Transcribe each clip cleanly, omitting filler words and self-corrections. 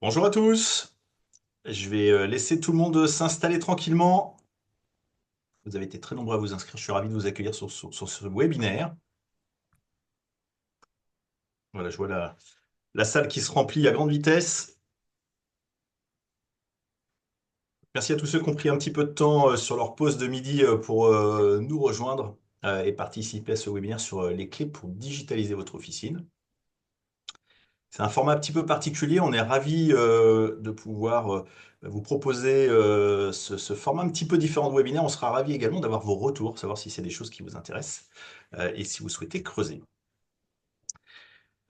Bonjour à tous. Je vais laisser tout le monde s'installer tranquillement. Vous avez été très nombreux à vous inscrire. Je suis ravi de vous accueillir sur ce webinaire. Voilà, je vois la salle qui se remplit à grande vitesse. Merci à tous ceux qui ont pris un petit peu de temps sur leur pause de midi pour nous rejoindre et participer à ce webinaire sur les clés pour digitaliser votre officine. C'est un format un petit peu particulier. On est ravi de pouvoir vous proposer ce format un petit peu différent de webinaire. On sera ravi également d'avoir vos retours, savoir si c'est des choses qui vous intéressent et si vous souhaitez creuser.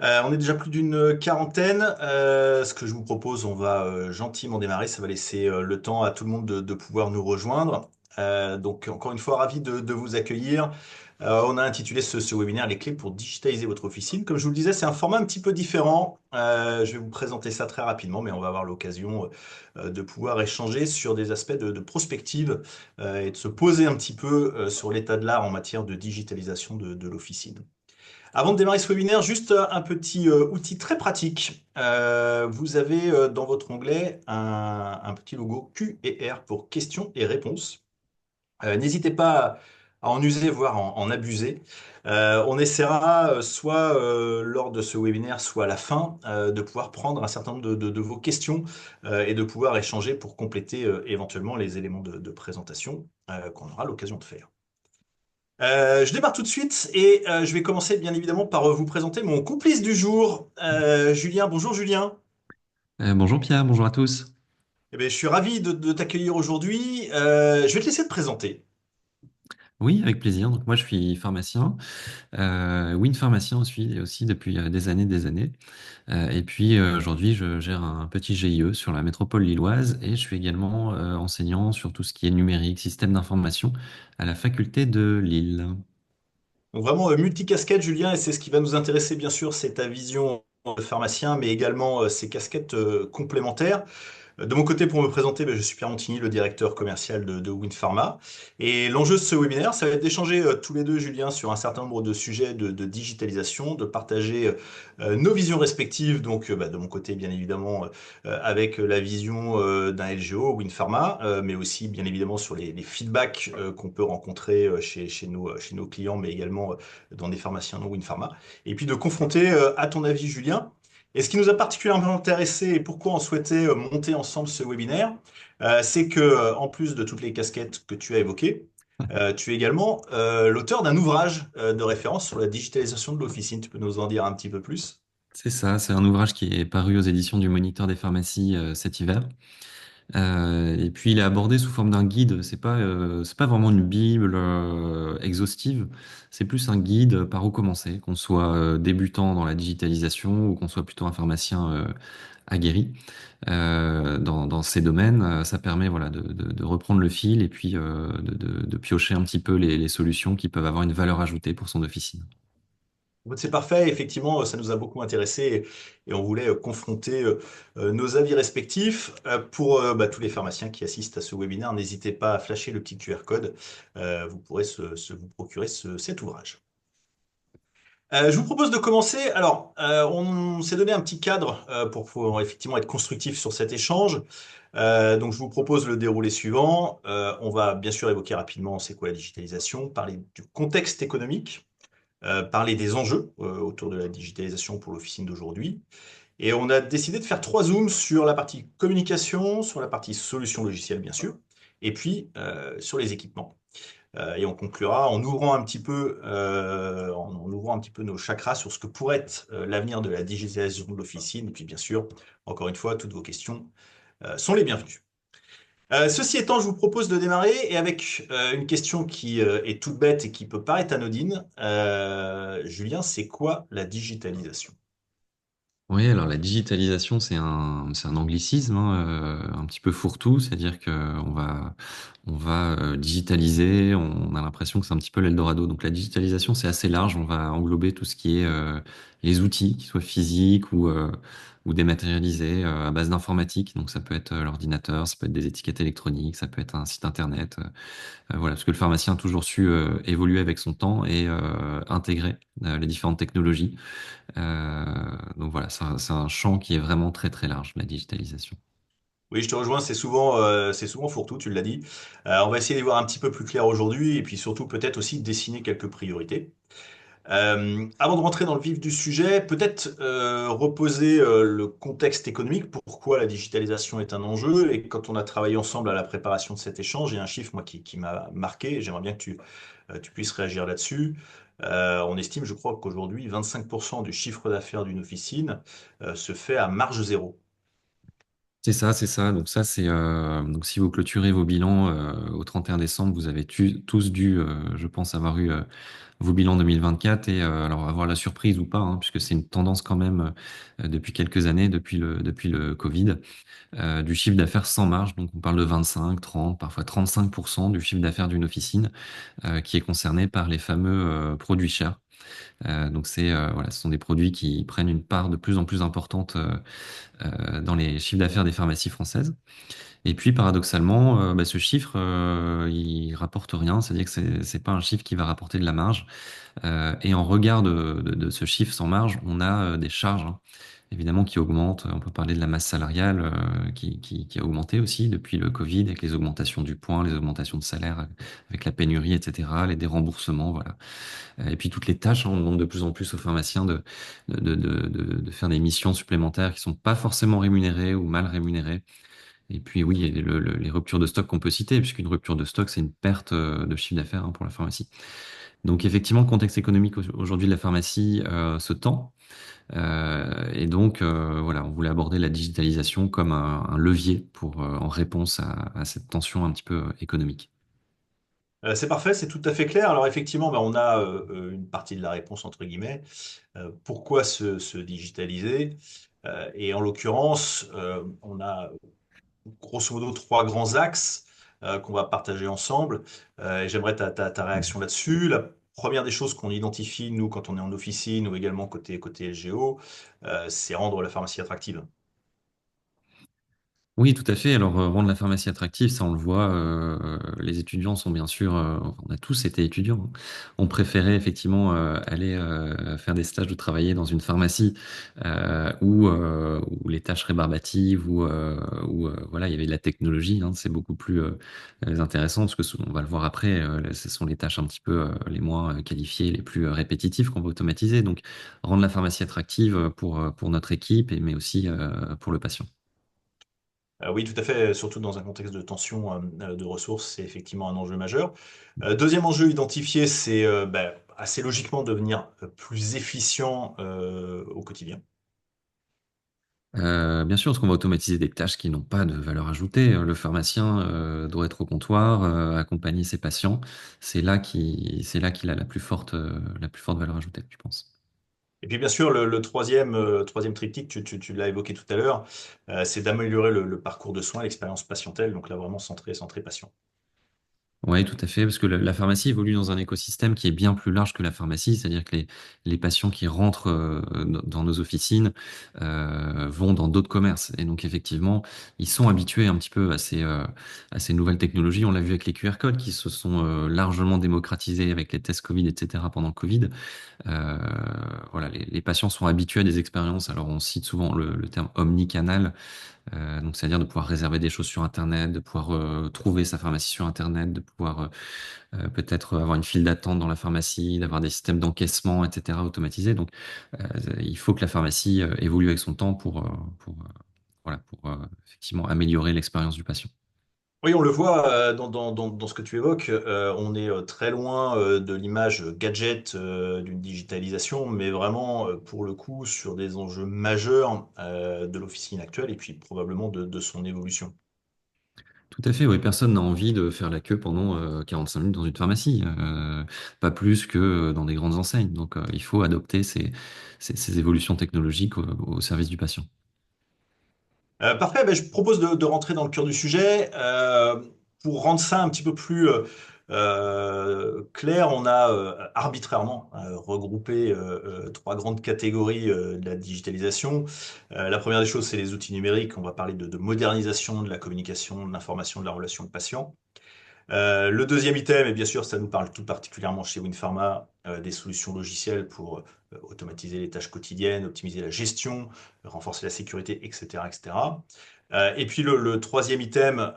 On est déjà plus d'une quarantaine. Ce que je vous propose, on va gentiment démarrer. Ça va laisser le temps à tout le monde de pouvoir nous rejoindre. Donc, encore une fois, ravi de vous accueillir. On a intitulé ce webinaire Les clés pour digitaliser votre officine. Comme je vous le disais, c'est un format un petit peu différent. Je vais vous présenter ça très rapidement, mais on va avoir l'occasion de pouvoir échanger sur des aspects de prospective et de se poser un petit peu sur l'état de l'art en matière de digitalisation de l'officine. Avant de démarrer ce webinaire, juste un petit outil très pratique. Vous avez dans votre onglet un petit logo Q et R pour questions et réponses. N'hésitez pas à en user, voire en abuser. On essaiera soit lors de ce webinaire, soit à la fin, de pouvoir prendre un certain nombre de vos questions et de pouvoir échanger pour compléter éventuellement les éléments de présentation qu'on aura l'occasion de faire. Je démarre tout de suite et je vais commencer bien évidemment par vous présenter mon complice du jour, Julien. Bonjour Julien. Bonjour Pierre, bonjour à tous. Eh bien, je suis ravi de t'accueillir aujourd'hui. Je vais te laisser te présenter. Oui, avec plaisir. Donc moi je suis pharmacien, oui, une pharmacien aussi depuis des années. Et puis aujourd'hui je gère un petit GIE sur la métropole lilloise et je suis également enseignant sur tout ce qui est numérique, système d'information à la faculté de Lille. Donc vraiment multicasquette, Julien, et c'est ce qui va nous intéresser bien sûr, c'est ta vision de pharmacien, mais également ces casquettes complémentaires. De mon côté, pour me présenter, ben, je suis Pierre Montigny, le directeur commercial de Winpharma. Et l'enjeu de ce webinaire, ça va être d'échanger tous les deux, Julien, sur un certain nombre de sujets de digitalisation, de partager nos visions respectives. Donc, bah, de mon côté, bien évidemment, avec la vision d'un LGO, Winpharma, mais aussi, bien évidemment, sur les feedbacks qu'on peut rencontrer chez nos clients, mais également dans des pharmaciens non Winpharma. Et puis de confronter, à ton avis, Julien, et ce qui nous a particulièrement intéressé et pourquoi on souhaitait monter ensemble ce webinaire, c'est que, en plus de toutes les casquettes que tu as évoquées, tu es également l'auteur d'un ouvrage de référence sur la digitalisation de l'officine. Tu peux nous en dire un petit peu plus? C'est ça, c'est un ouvrage qui est paru aux éditions du Moniteur des pharmacies cet hiver. Et puis il est abordé sous forme d'un guide. C'est pas vraiment une bible exhaustive. C'est plus un guide par où commencer, qu'on soit débutant dans la digitalisation ou qu'on soit plutôt un pharmacien aguerri dans ces domaines. Ça permet voilà de reprendre le fil et puis de piocher un petit peu les solutions qui peuvent avoir une valeur ajoutée pour son officine. C'est parfait, effectivement, ça nous a beaucoup intéressé et on voulait confronter nos avis respectifs. Pour bah, tous les pharmaciens qui assistent à ce webinaire, n'hésitez pas à flasher le petit QR code. Vous pourrez vous procurer cet ouvrage. Je vous propose de commencer. Alors, on s'est donné un petit cadre pour pouvoir effectivement être constructif sur cet échange. Donc, je vous propose le déroulé suivant. On va bien sûr évoquer rapidement c'est quoi la digitalisation, parler du contexte économique, parler des enjeux autour de la digitalisation pour l'officine d'aujourd'hui. Et on a décidé de faire trois zooms sur la partie communication, sur la partie solution logicielle, bien sûr, et puis sur les équipements. Et on conclura en ouvrant un petit peu, en ouvrant un petit peu nos chakras sur ce que pourrait être l'avenir de la digitalisation de l'officine. Et puis, bien sûr, encore une fois, toutes vos questions sont les bienvenues. Ceci étant, je vous propose de démarrer et avec une question qui est toute bête et qui peut paraître anodine. Julien, c'est quoi la digitalisation? Oui, alors la digitalisation, c'est un anglicisme, hein, un petit peu fourre-tout, c'est-à-dire que on va digitaliser, on a l'impression que c'est un petit peu l'Eldorado. Donc la digitalisation, c'est assez large, on va englober tout ce qui est les outils, qu'ils soient physiques ou ou dématérialisé à base d'informatique. Donc ça peut être l'ordinateur, ça peut être des étiquettes électroniques, ça peut être un site internet. Voilà, parce que le pharmacien a toujours su évoluer avec son temps et intégrer les différentes technologies. Donc voilà, c'est un champ qui est vraiment très très large, la digitalisation. Oui, je te rejoins, c'est souvent fourre-tout, tu l'as dit. On va essayer d'y voir un petit peu plus clair aujourd'hui et puis surtout peut-être aussi dessiner quelques priorités. Avant de rentrer dans le vif du sujet, peut-être reposer le contexte économique, pourquoi la digitalisation est un enjeu. Et quand on a travaillé ensemble à la préparation de cet échange, il y a un chiffre moi qui m'a marqué, et j'aimerais bien que tu puisses réagir là-dessus. On estime, je crois, qu'aujourd'hui, 25% du chiffre d'affaires d'une officine se fait à marge zéro. C'est ça, c'est ça. Donc ça, c'est donc si vous clôturez vos bilans au 31 décembre, vous avez tous dû, je pense, avoir eu vos bilans 2024 et alors avoir la surprise ou pas, hein, puisque c'est une tendance quand même depuis quelques années, depuis le Covid, du chiffre d'affaires sans marge. Donc on parle de 25, 30, parfois 35% du chiffre d'affaires d'une officine qui est concerné par les fameux produits chers. Donc c'est voilà, ce sont des produits qui prennent une part de plus en plus importante dans les chiffres d'affaires des pharmacies françaises. Et puis paradoxalement, bah, ce chiffre, il rapporte rien, c'est-à-dire que c'est pas un chiffre qui va rapporter de la marge. Et en regard de ce chiffre sans marge, on a des charges, hein, évidemment qui augmentent. On peut parler de la masse salariale qui a augmenté aussi depuis le Covid, avec les augmentations du point, les augmentations de salaire, avec la pénurie, etc., les déremboursements, voilà. Et puis toutes les tâches, hein, on demande de plus en plus aux pharmaciens de faire des missions supplémentaires qui sont pas forcément rémunérées ou mal rémunérées. Et puis oui, il y a les ruptures de stock qu'on peut citer, puisqu'une rupture de stock, c'est une perte de chiffre d'affaires hein, pour la pharmacie. Donc effectivement, le contexte économique aujourd'hui de la pharmacie se tend. Et donc voilà, on voulait aborder la digitalisation comme un levier pour en réponse à cette tension un petit peu économique. C'est parfait, c'est tout à fait clair. Alors effectivement, ben, on a une partie de la réponse entre guillemets. Pourquoi se digitaliser? Et en l'occurrence, on a grosso modo trois grands axes qu'on va partager ensemble. Et j'aimerais ta réaction là-dessus. La première des choses qu'on identifie, nous, quand on est en officine ou également côté LGO, c'est rendre la pharmacie attractive. Oui, tout à fait. Alors, rendre la pharmacie attractive, ça, on le voit. Les étudiants sont bien sûr, on a tous été étudiants, hein. On préférait effectivement aller faire des stages ou travailler dans une pharmacie où les tâches rébarbatives, voilà, il y avait de la technologie. Hein, c'est beaucoup plus intéressant parce que on va le voir après. Ce sont les tâches un petit peu les moins qualifiées, les plus répétitives qu'on va automatiser. Donc, rendre la pharmacie attractive pour notre équipe, mais aussi pour le patient. Oui, tout à fait, surtout dans un contexte de tension de ressources, c'est effectivement un enjeu majeur. Deuxième enjeu identifié, c'est ben, assez logiquement devenir plus efficient au quotidien. Bien sûr, parce qu'on va automatiser des tâches qui n'ont pas de valeur ajoutée. Le pharmacien doit être au comptoir, accompagner ses patients. C'est là qu'il a la plus forte valeur ajoutée, je pense. Et puis bien sûr, le troisième triptyque, tu l'as évoqué tout à l'heure, c'est d'améliorer le parcours de soins, l'expérience patientèle, donc là vraiment centré patient. Oui, tout à fait, parce que la pharmacie évolue dans un écosystème qui est bien plus large que la pharmacie, c'est-à-dire que les patients qui rentrent dans nos officines vont dans d'autres commerces. Et donc, effectivement, ils sont habitués un petit peu à ces nouvelles technologies. On l'a vu avec les QR codes qui se sont largement démocratisés avec les tests Covid, etc. pendant le Covid. Euh, voilà, les patients sont habitués à des expériences. Alors, on cite souvent le terme omnicanal. Donc, c'est-à-dire de pouvoir réserver des choses sur Internet, de pouvoir trouver sa pharmacie sur Internet, de pouvoir peut-être avoir une file d'attente dans la pharmacie, d'avoir des systèmes d'encaissement, etc. automatisés. Donc, il faut que la pharmacie évolue avec son temps voilà, pour effectivement améliorer l'expérience du patient. Oui, on le voit dans ce que tu évoques, on est très loin de l'image gadget d'une digitalisation, mais vraiment pour le coup sur des enjeux majeurs de l'officine actuelle et puis probablement de son évolution. Tout à fait, oui, personne n'a envie de faire la queue pendant 45 minutes dans une pharmacie, pas plus que dans des grandes enseignes. Donc, il faut adopter ces évolutions technologiques au service du patient. Parfait, ben, je propose de rentrer dans le cœur du sujet pour rendre ça un petit peu plus Claire, on a arbitrairement regroupé trois grandes catégories de la digitalisation. La première des choses, c'est les outils numériques. On va parler de modernisation de la communication, de l'information, de la relation patient. Le deuxième item, et bien sûr, ça nous parle tout particulièrement chez WinPharma, des solutions logicielles pour automatiser les tâches quotidiennes, optimiser la gestion, renforcer la sécurité, etc., etc. Et puis le troisième item,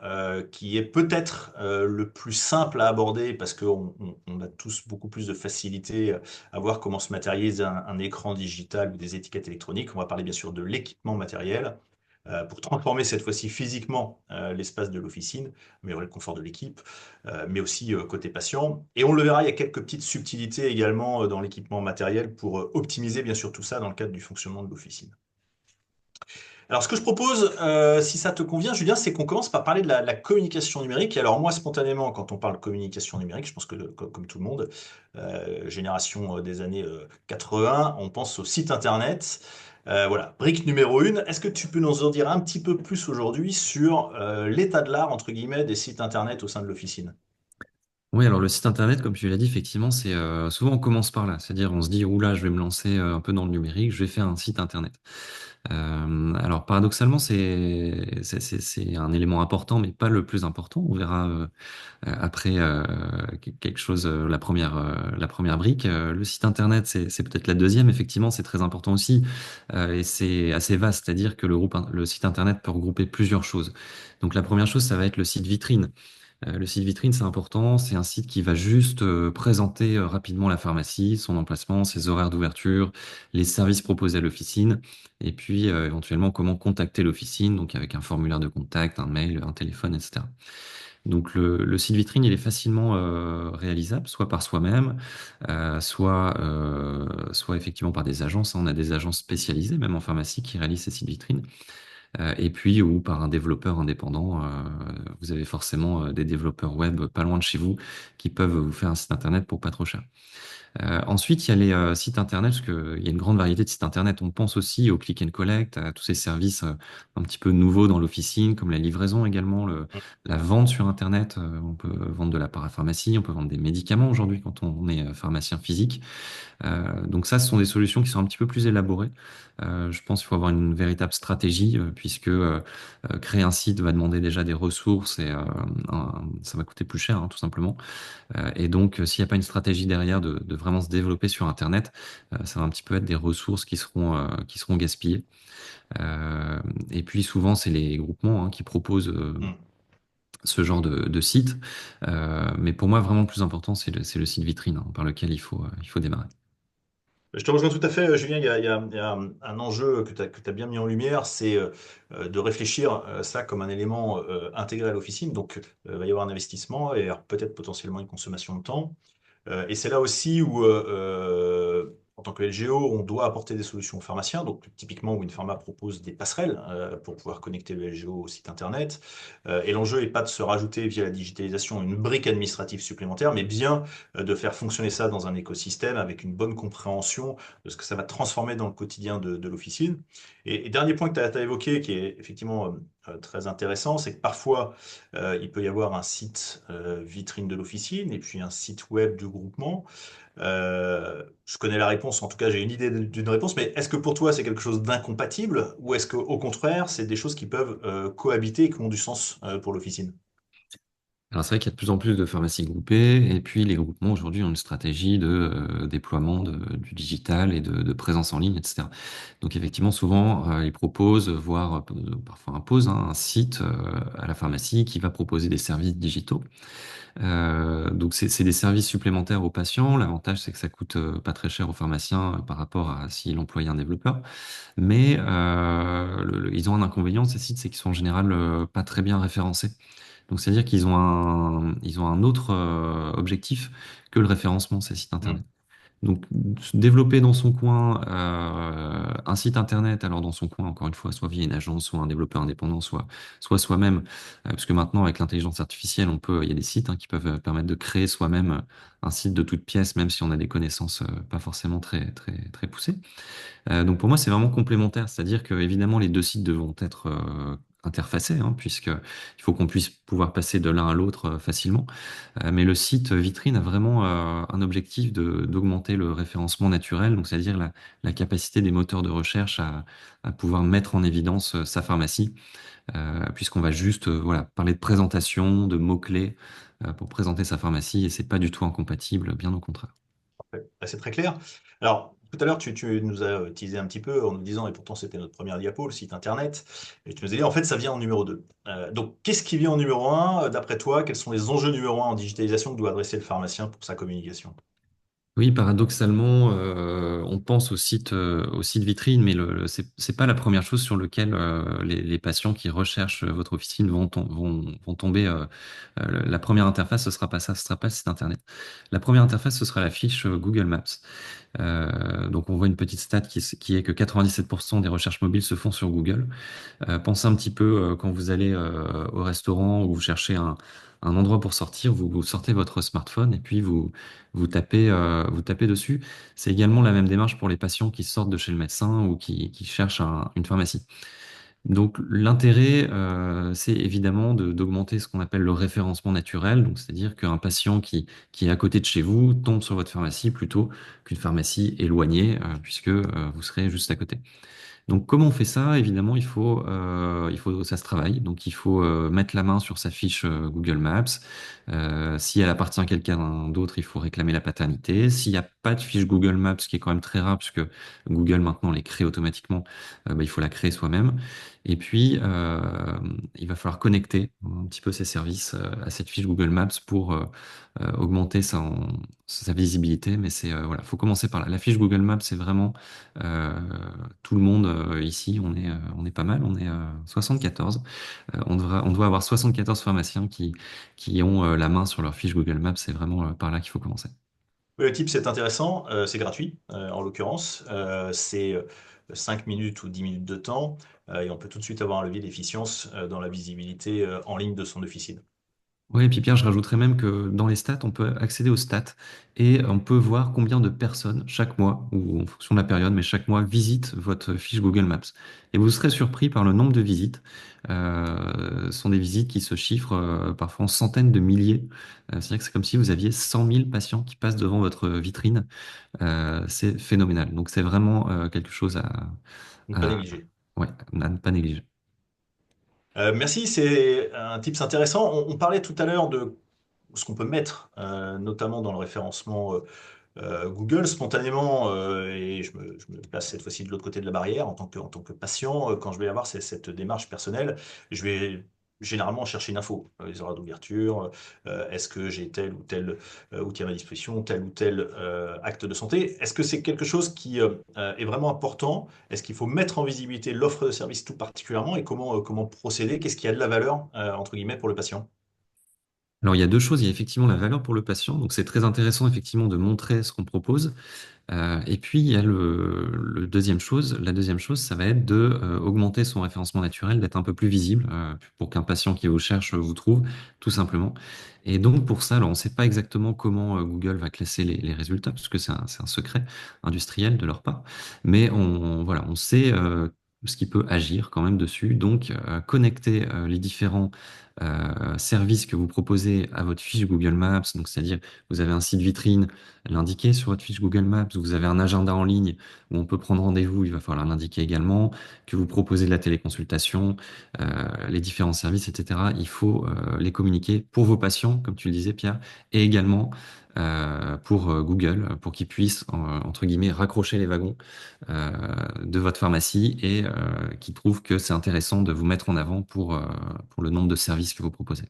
qui est peut-être le plus simple à aborder parce qu'on a tous beaucoup plus de facilité à voir comment se matérialise un écran digital ou des étiquettes électroniques. On va parler bien sûr de l'équipement matériel pour transformer cette fois-ci physiquement l'espace de l'officine, améliorer le confort de l'équipe, mais aussi côté patient. Et on le verra, il y a quelques petites subtilités également dans l'équipement matériel pour optimiser bien sûr tout ça dans le cadre du fonctionnement de l'officine. Alors, ce que je propose, si ça te convient, Julien, c'est qu'on commence par parler de la communication numérique. Et alors, moi, spontanément, quand on parle de communication numérique, je pense que, comme tout le monde, génération des années 80, on pense au site Internet. Voilà, brique numéro une. Est-ce que tu peux nous en dire un petit peu plus aujourd'hui sur l'état de l'art, entre guillemets, des sites Internet au sein de l'officine? Oui, alors le site internet, comme tu l'as dit, effectivement, c'est souvent on commence par là, c'est-à-dire on se dit, oula, je vais me lancer un peu dans le numérique, je vais faire un site internet. Alors paradoxalement, c'est un élément important, mais pas le plus important. On verra après quelque chose, la première brique. Le site internet, c'est peut-être la deuxième. Effectivement, c'est très important aussi, et c'est assez vaste, c'est-à-dire que le site internet peut regrouper plusieurs choses. Donc la première chose, ça va être le site vitrine. Le site vitrine, c'est important. C'est un site qui va juste présenter rapidement la pharmacie, son emplacement, ses horaires d'ouverture, les services proposés à l'officine, et puis éventuellement comment contacter l'officine, donc avec un formulaire de contact, un mail, un téléphone, etc. Donc le site vitrine, il est facilement réalisable, soit par soi-même, soit effectivement par des agences. On a des agences spécialisées, même en pharmacie, qui réalisent ces sites vitrines. Et puis, ou par un développeur indépendant. Vous avez forcément des développeurs web pas loin de chez vous qui peuvent vous faire un site internet pour pas trop cher. Ensuite, il y a les sites internet, parce qu'il y a une grande variété de sites internet. On pense aussi au click and collect, à tous ces services un petit peu nouveaux dans l'officine, comme la livraison également, la vente sur internet. On peut vendre de la parapharmacie, on peut vendre des médicaments aujourd'hui quand on est pharmacien physique. Donc ça, ce sont des solutions qui sont un petit peu plus élaborées. Je pense qu'il faut avoir une véritable stratégie, puisque créer un site va demander déjà des ressources et ça va coûter plus cher, hein, tout simplement. Et donc, s'il n'y a pas une stratégie derrière de vraiment se développer sur Internet, ça va un petit peu être des ressources qui seront gaspillées. Euh, et puis souvent, c'est les groupements hein, qui proposent Hmm. ce genre de site. Mais pour moi, vraiment le plus important, c'est le site vitrine hein, par lequel il faut démarrer. Je te rejoins tout à fait, Julien. Il y a un enjeu que tu as bien mis en lumière, c'est de réfléchir ça comme un élément intégré à l'officine. Donc, il va y avoir un investissement et alors, peut-être potentiellement une consommation de temps. Et c'est là aussi où, en tant que LGO, on doit apporter des solutions aux pharmaciens. Donc, typiquement, WinPharma propose des passerelles pour pouvoir connecter le LGO au site Internet. Et l'enjeu n'est pas de se rajouter via la digitalisation une brique administrative supplémentaire, mais bien de faire fonctionner ça dans un écosystème avec une bonne compréhension de ce que ça va transformer dans le quotidien de l'officine. Et dernier point que tu as évoqué, qui est effectivement très intéressant, c'est que parfois, il peut y avoir un site vitrine de l'officine et puis un site web du groupement. Je connais la réponse, en tout cas j'ai une idée d'une réponse, mais est-ce que pour toi c'est quelque chose d'incompatible ou est-ce qu'au contraire c'est des choses qui peuvent cohabiter et qui ont du sens pour l'officine? Alors c'est vrai qu'il y a de plus en plus de pharmacies groupées, et puis les groupements aujourd'hui ont une stratégie de déploiement du digital et de présence en ligne, etc. Donc effectivement, souvent, ils proposent, voire parfois imposent hein, un site à la pharmacie qui va proposer des services digitaux. Donc c'est des services supplémentaires aux patients. L'avantage, c'est que ça coûte pas très cher aux pharmaciens par rapport à s'ils employaient un développeur. Mais ils ont un inconvénient, ces sites, c'est qu'ils sont en général pas très bien référencés. Donc, c'est-à-dire ils ont un autre objectif que le référencement, ces sites Hmm. Internet. Donc, se développer dans son coin un site Internet, alors dans son coin, encore une fois, soit via une agence, soit un développeur indépendant, soit soi-même, parce que maintenant, avec l'intelligence artificielle, il y a des sites hein, qui peuvent permettre de créer soi-même un site de toute pièce, même si on a des connaissances pas forcément très poussées. Donc pour moi, c'est vraiment complémentaire, c'est-à-dire que évidemment les deux sites devront être interfacé, hein, puisque il faut qu'on puisse pouvoir passer de l'un à l'autre facilement. Mais le site vitrine a vraiment un objectif d'augmenter le référencement naturel, donc c'est-à-dire la capacité des moteurs de recherche à pouvoir mettre en évidence sa pharmacie, puisqu'on va juste voilà, parler de présentation, de mots-clés pour présenter sa pharmacie, et c'est pas du tout incompatible, bien au contraire. Ouais, bah, c'est très clair. Alors, tout à l'heure, tu nous as teasé un petit peu en nous disant, et pourtant c'était notre première diapo, le site internet, et tu nous as dit, en fait, ça vient en numéro 2. Donc, qu'est-ce qui vient en numéro un d'après toi? Quels sont les enjeux numéro un en digitalisation que doit adresser le pharmacien pour sa communication? Oui, paradoxalement, on pense au site vitrine, mais c'est pas la première chose sur lequel les patients qui recherchent votre officine vont tomber. La première interface, ce sera pas ça, ce sera pas le site internet. La première interface, ce sera la fiche Google Maps. Donc, on voit une petite stat qui est que 97% des recherches mobiles se font sur Google. Pensez un petit peu quand vous allez au restaurant ou vous cherchez un endroit pour sortir, vous sortez votre smartphone et puis vous tapez dessus. C'est également la même démarche pour les patients qui sortent de chez le médecin ou qui cherchent une pharmacie. Donc l'intérêt, c'est évidemment d'augmenter ce qu'on appelle le référencement naturel, donc c'est-à-dire qu'un patient qui est à côté de chez vous tombe sur votre pharmacie plutôt qu'une pharmacie éloignée, puisque vous serez juste à côté. Donc, comment on fait ça? Évidemment, ça se travaille. Donc, il faut mettre la main sur sa fiche Google Maps. Si elle appartient à quelqu'un d'autre, il faut réclamer la paternité. S'il n'y a pas de fiche Google Maps, ce qui est quand même très rare, puisque Google maintenant les crée automatiquement, bah, il faut la créer soi-même. Et puis, il va falloir connecter un petit peu ces services à cette fiche Google Maps pour augmenter sa visibilité. Mais voilà, faut commencer par là. La fiche Google Maps, c'est vraiment euh, tout le monde ici, on est pas mal, on est 74. On doit avoir 74 pharmaciens qui ont la main sur leur fiche Google Maps. C'est vraiment par là qu'il faut commencer. Oui, le type, c'est intéressant, c'est gratuit, en l'occurrence. C'est 5 minutes ou 10 minutes de temps, et on peut tout de suite avoir un levier d'efficience dans la visibilité en ligne de son officine. Oui, et puis Pierre, je rajouterais même que dans les stats, on peut accéder aux stats et on peut voir combien de personnes chaque mois, ou en fonction de la période, mais chaque mois, visitent votre fiche Google Maps. Et vous serez surpris par le nombre de visites. Ce sont des visites qui se chiffrent parfois en centaines de milliers. C'est-à-dire que c'est comme si vous aviez 100 000 patients qui passent devant votre vitrine. C'est phénoménal. Donc c'est vraiment quelque chose Ne pas à, négliger. ouais, à ne pas négliger. Merci, c'est un tips intéressant. On parlait tout à l'heure de ce qu'on peut mettre, notamment dans le référencement Google spontanément, et je me place cette fois-ci de l'autre côté de la barrière en tant que patient, quand je vais avoir cette démarche personnelle, je vais généralement chercher une info, les horaires d'ouverture, est-ce que j'ai tel ou tel outil à ma disposition, tel ou tel acte de santé. Est-ce que c'est quelque chose qui est vraiment important? Est-ce qu'il faut mettre en visibilité l'offre de service tout particulièrement et comment procéder? Qu'est-ce qui a de la valeur, entre guillemets, pour le patient? Alors, il y a deux choses. Il y a effectivement la valeur pour le patient. Donc, c'est très intéressant, effectivement, de montrer ce qu'on propose. Et puis, il y a la deuxième chose, ça va être de augmenter son référencement naturel, d'être un peu plus visible pour qu'un patient qui vous cherche vous trouve, tout simplement. Et donc, pour ça, alors, on ne sait pas exactement comment Google va classer les résultats, parce que c'est un secret industriel de leur part. Mais voilà, on sait ce qui peut agir quand même dessus. Donc, connecter les différents services que vous proposez à votre fiche Google Maps, donc c'est-à-dire vous avez un site vitrine l'indiquer sur votre fiche Google Maps. Vous avez un agenda en ligne où on peut prendre rendez-vous, il va falloir l'indiquer également, que vous proposez de la téléconsultation, les différents services, etc. Il faut les communiquer pour vos patients, comme tu le disais, Pierre, et également pour Google, pour qu'ils puissent, entre guillemets, raccrocher les wagons de votre pharmacie et qu'ils trouvent que c'est intéressant de vous mettre en avant pour le nombre de services que vous proposez.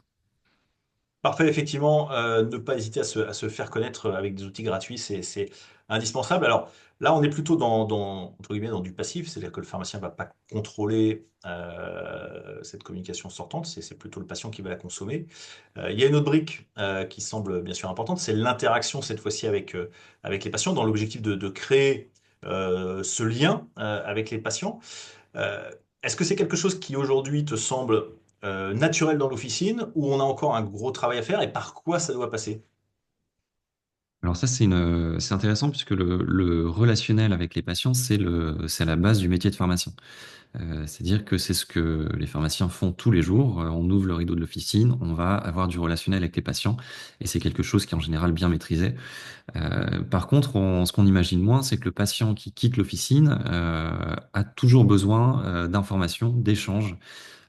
Parfait, effectivement, ne pas hésiter à se faire connaître avec des outils gratuits, c'est indispensable. Alors là, on est plutôt entre guillemets, dans du passif, c'est-à-dire que le pharmacien ne va pas contrôler cette communication sortante, c'est plutôt le patient qui va la consommer. Il y a une autre brique qui semble bien sûr importante, c'est l'interaction cette fois-ci avec les patients, dans l'objectif de créer ce lien avec les patients. Euh, Est-ce que c'est quelque chose qui aujourd'hui te semble naturel dans l'officine ou on a encore un gros travail à faire et par quoi ça doit passer? Alors ça, c'est intéressant puisque le relationnel avec les patients, c'est la base du métier de pharmacien. C'est-à-dire que c'est ce que les pharmaciens font tous les jours. On ouvre le rideau de l'officine, on va avoir du relationnel avec les patients et c'est quelque chose qui est en général bien maîtrisé. Par contre, ce qu'on imagine moins, c'est que le patient qui quitte l'officine a toujours besoin d'informations, d'échanges.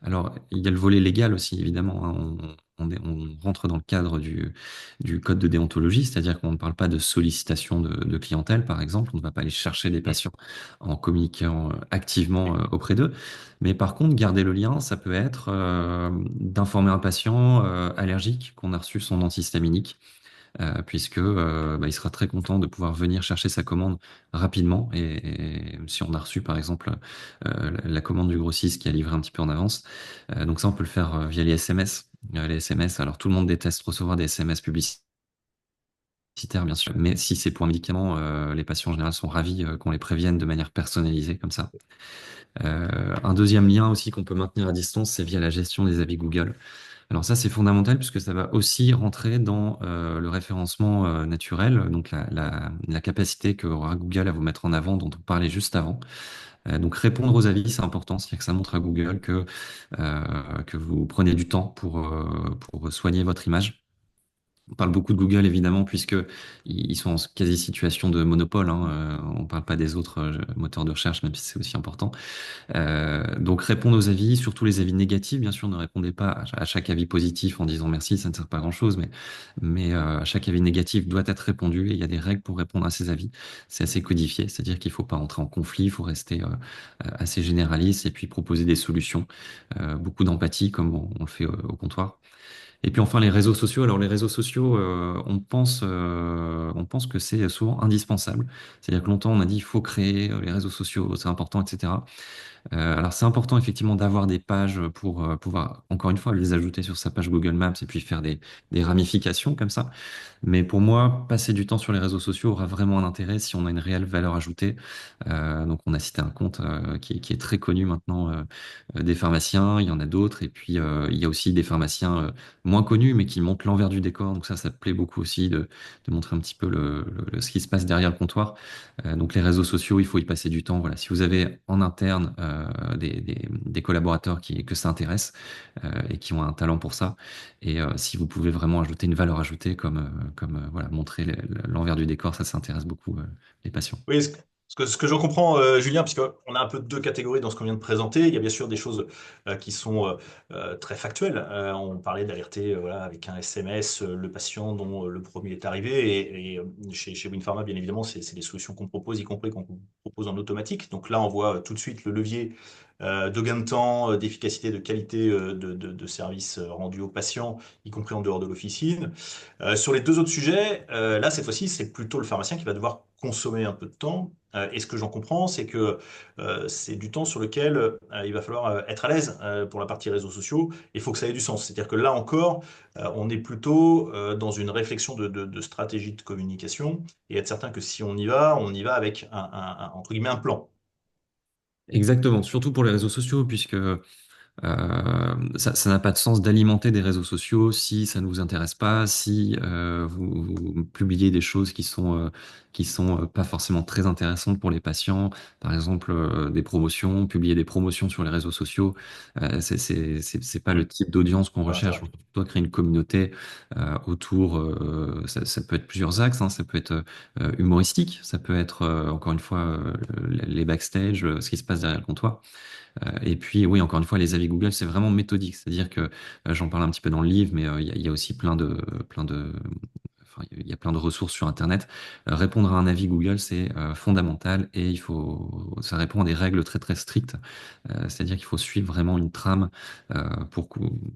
Alors, il y a le volet légal aussi, évidemment, hein. On rentre dans le cadre du code de déontologie, c'est-à-dire qu'on ne parle pas de sollicitation de clientèle, par exemple. On ne va pas aller chercher des patients en communiquant activement auprès d'eux. Mais par contre, garder le lien, ça peut être d'informer un patient allergique qu'on a reçu son antihistaminique puisque bah, il sera très content de pouvoir venir chercher sa commande rapidement. Et si on a reçu par exemple la commande du grossiste qui a livré un petit peu en avance, donc ça on peut le faire via les SMS. Les SMS, alors tout le monde déteste recevoir des SMS publicitaires bien sûr, mais si c'est pour un médicament, les patients en général sont ravis qu'on les prévienne de manière personnalisée comme ça. Un deuxième lien aussi qu'on peut maintenir à distance, c'est via la gestion des avis Google. Alors ça, c'est fondamental puisque ça va aussi rentrer dans le référencement naturel, donc la capacité qu'aura Google à vous mettre en avant, dont on parlait juste avant. Donc répondre aux avis, c'est important, c'est-à-dire que ça montre à Google que vous prenez du temps pour soigner votre image. On parle beaucoup de Google évidemment puisque ils sont en quasi situation de monopole, hein. On parle pas des autres moteurs de recherche, même si c'est aussi important. Donc répondre aux avis, surtout les avis négatifs, bien sûr, ne répondez pas à chaque avis positif en disant merci, ça ne sert pas à grand-chose, mais chaque avis négatif doit être répondu et il y a des règles pour répondre à ces avis. C'est assez codifié, c'est-à-dire qu'il ne faut pas entrer en conflit, il faut rester assez généraliste et puis proposer des solutions, beaucoup d'empathie comme on le fait au comptoir. Et puis enfin les réseaux sociaux. Alors les réseaux sociaux, on pense que c'est souvent indispensable. C'est-à-dire que longtemps on a dit il faut créer les réseaux sociaux, c'est important, etc. Alors c'est important effectivement d'avoir des pages pour pouvoir encore une fois les ajouter sur sa page Google Maps et puis faire des ramifications comme ça. Mais pour moi, passer du temps sur les réseaux sociaux aura vraiment un intérêt si on a une réelle valeur ajoutée. Donc on a cité un compte qui est très connu maintenant des pharmaciens, il y en a d'autres, et puis il y a aussi des pharmaciens moins connus mais qui montrent l'envers du décor. Donc ça plaît beaucoup aussi de montrer un petit peu ce qui se passe derrière le comptoir. Donc les réseaux sociaux, il faut y passer du temps. Voilà, si vous avez en interne des collaborateurs que ça intéresse et qui ont un talent pour ça, et si vous pouvez vraiment ajouter une valeur ajoutée comme voilà, montrer l'envers du décor, ça s'intéresse beaucoup les patients. Oui, ce que j'en comprends, Julien, puisqu'on a un peu deux catégories dans ce qu'on vient de présenter. Il y a bien sûr des choses qui sont très factuelles. On parlait d'alerter voilà, avec un SMS le patient dont le produit est arrivé. Et chez Winpharma, bien évidemment, c'est des solutions qu'on propose, y compris qu'on propose en automatique. Donc là, on voit tout de suite le levier de gain de temps, d'efficacité, de qualité de service rendu aux patients, y compris en dehors de l'officine. Sur les deux autres sujets, là, cette fois-ci, c'est plutôt le pharmacien qui va devoir consommer un peu de temps. Et ce que j'en comprends, c'est que c'est du temps sur lequel il va falloir être à l'aise pour la partie réseaux sociaux. Il faut que ça ait du sens. C'est-à-dire que là encore, on est plutôt dans une réflexion de stratégie de communication et être certain que si on y va avec entre guillemets un plan. Exactement, surtout pour les réseaux sociaux, puisque ça n'a pas de sens d'alimenter des réseaux sociaux si ça ne vous intéresse pas, si vous publiez des choses qui sont pas forcément très intéressantes pour les patients. Par exemple, des promotions, publier des promotions sur les réseaux sociaux, c'est pas le Hmm. type d'audience qu'on Pas recherche. l'intérêt. On doit créer une communauté autour. Ça peut être plusieurs axes, hein. Ça peut être humoristique, ça peut être encore une fois les backstage, ce qui se passe derrière le comptoir. Et puis, oui, encore une fois, les avis Google, c'est vraiment méthodique. C'est-à-dire que j'en parle un petit peu dans le livre, mais il y a aussi enfin, il y a plein de ressources sur Internet. Répondre à un avis Google, c'est fondamental et ça répond à des règles très très strictes. C'est-à-dire qu'il faut suivre vraiment une trame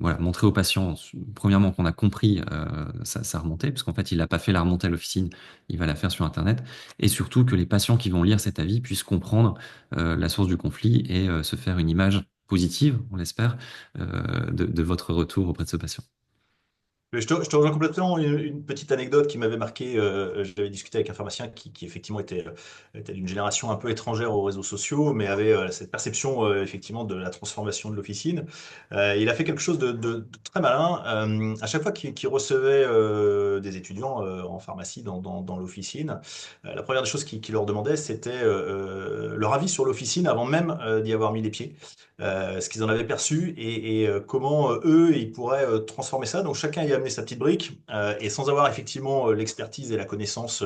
voilà, montrer au patient, premièrement, qu'on a compris sa remontée, puisqu'en fait, il n'a pas fait la remontée à l'officine, il va la faire sur Internet, et surtout que les patients qui vont lire cet avis puissent comprendre la source du conflit et se faire une image positive, on l'espère, de votre retour auprès de ce patient. Mais je te rejoins complètement. Une petite anecdote qui m'avait marqué, j'avais discuté avec un pharmacien qui effectivement était d'une génération un peu étrangère aux réseaux sociaux, mais avait cette perception effectivement de la transformation de l'officine. Il a fait quelque chose de très malin. À chaque fois qu'il recevait des étudiants en pharmacie dans l'officine, la première des choses qu'il leur demandait, c'était leur avis sur l'officine avant même d'y avoir mis les pieds, ce qu'ils en avaient perçu et comment eux, ils pourraient transformer ça. Donc chacun y a amené sa petite brique et sans avoir effectivement l'expertise et la connaissance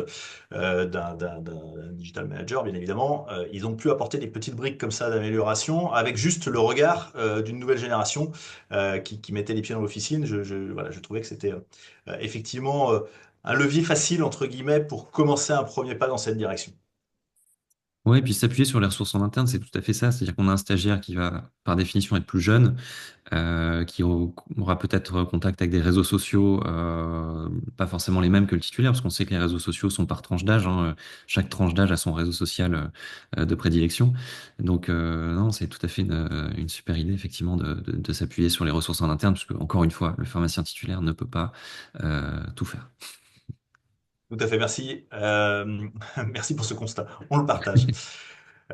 d'un digital manager, bien évidemment, ils ont pu apporter des petites briques comme ça d'amélioration avec juste le regard d'une nouvelle génération qui mettait les pieds dans l'officine. Voilà, je trouvais que c'était effectivement un levier facile, entre guillemets, pour commencer un premier pas dans cette direction. Ouais, et puis s'appuyer sur les ressources en interne, c'est tout à fait ça. C'est-à-dire qu'on a un stagiaire qui va, par définition, être plus jeune, aura peut-être contact avec des réseaux sociaux, pas forcément les mêmes que le titulaire, parce qu'on sait que les réseaux sociaux sont par tranche d'âge, hein. Chaque tranche d'âge a son réseau social de prédilection. Donc, non, c'est tout à fait une super idée, effectivement, de s'appuyer sur les ressources en interne, parce que, encore une fois, le pharmacien titulaire ne peut pas tout faire. Tout à fait, merci. Merci pour ce constat. On le partage.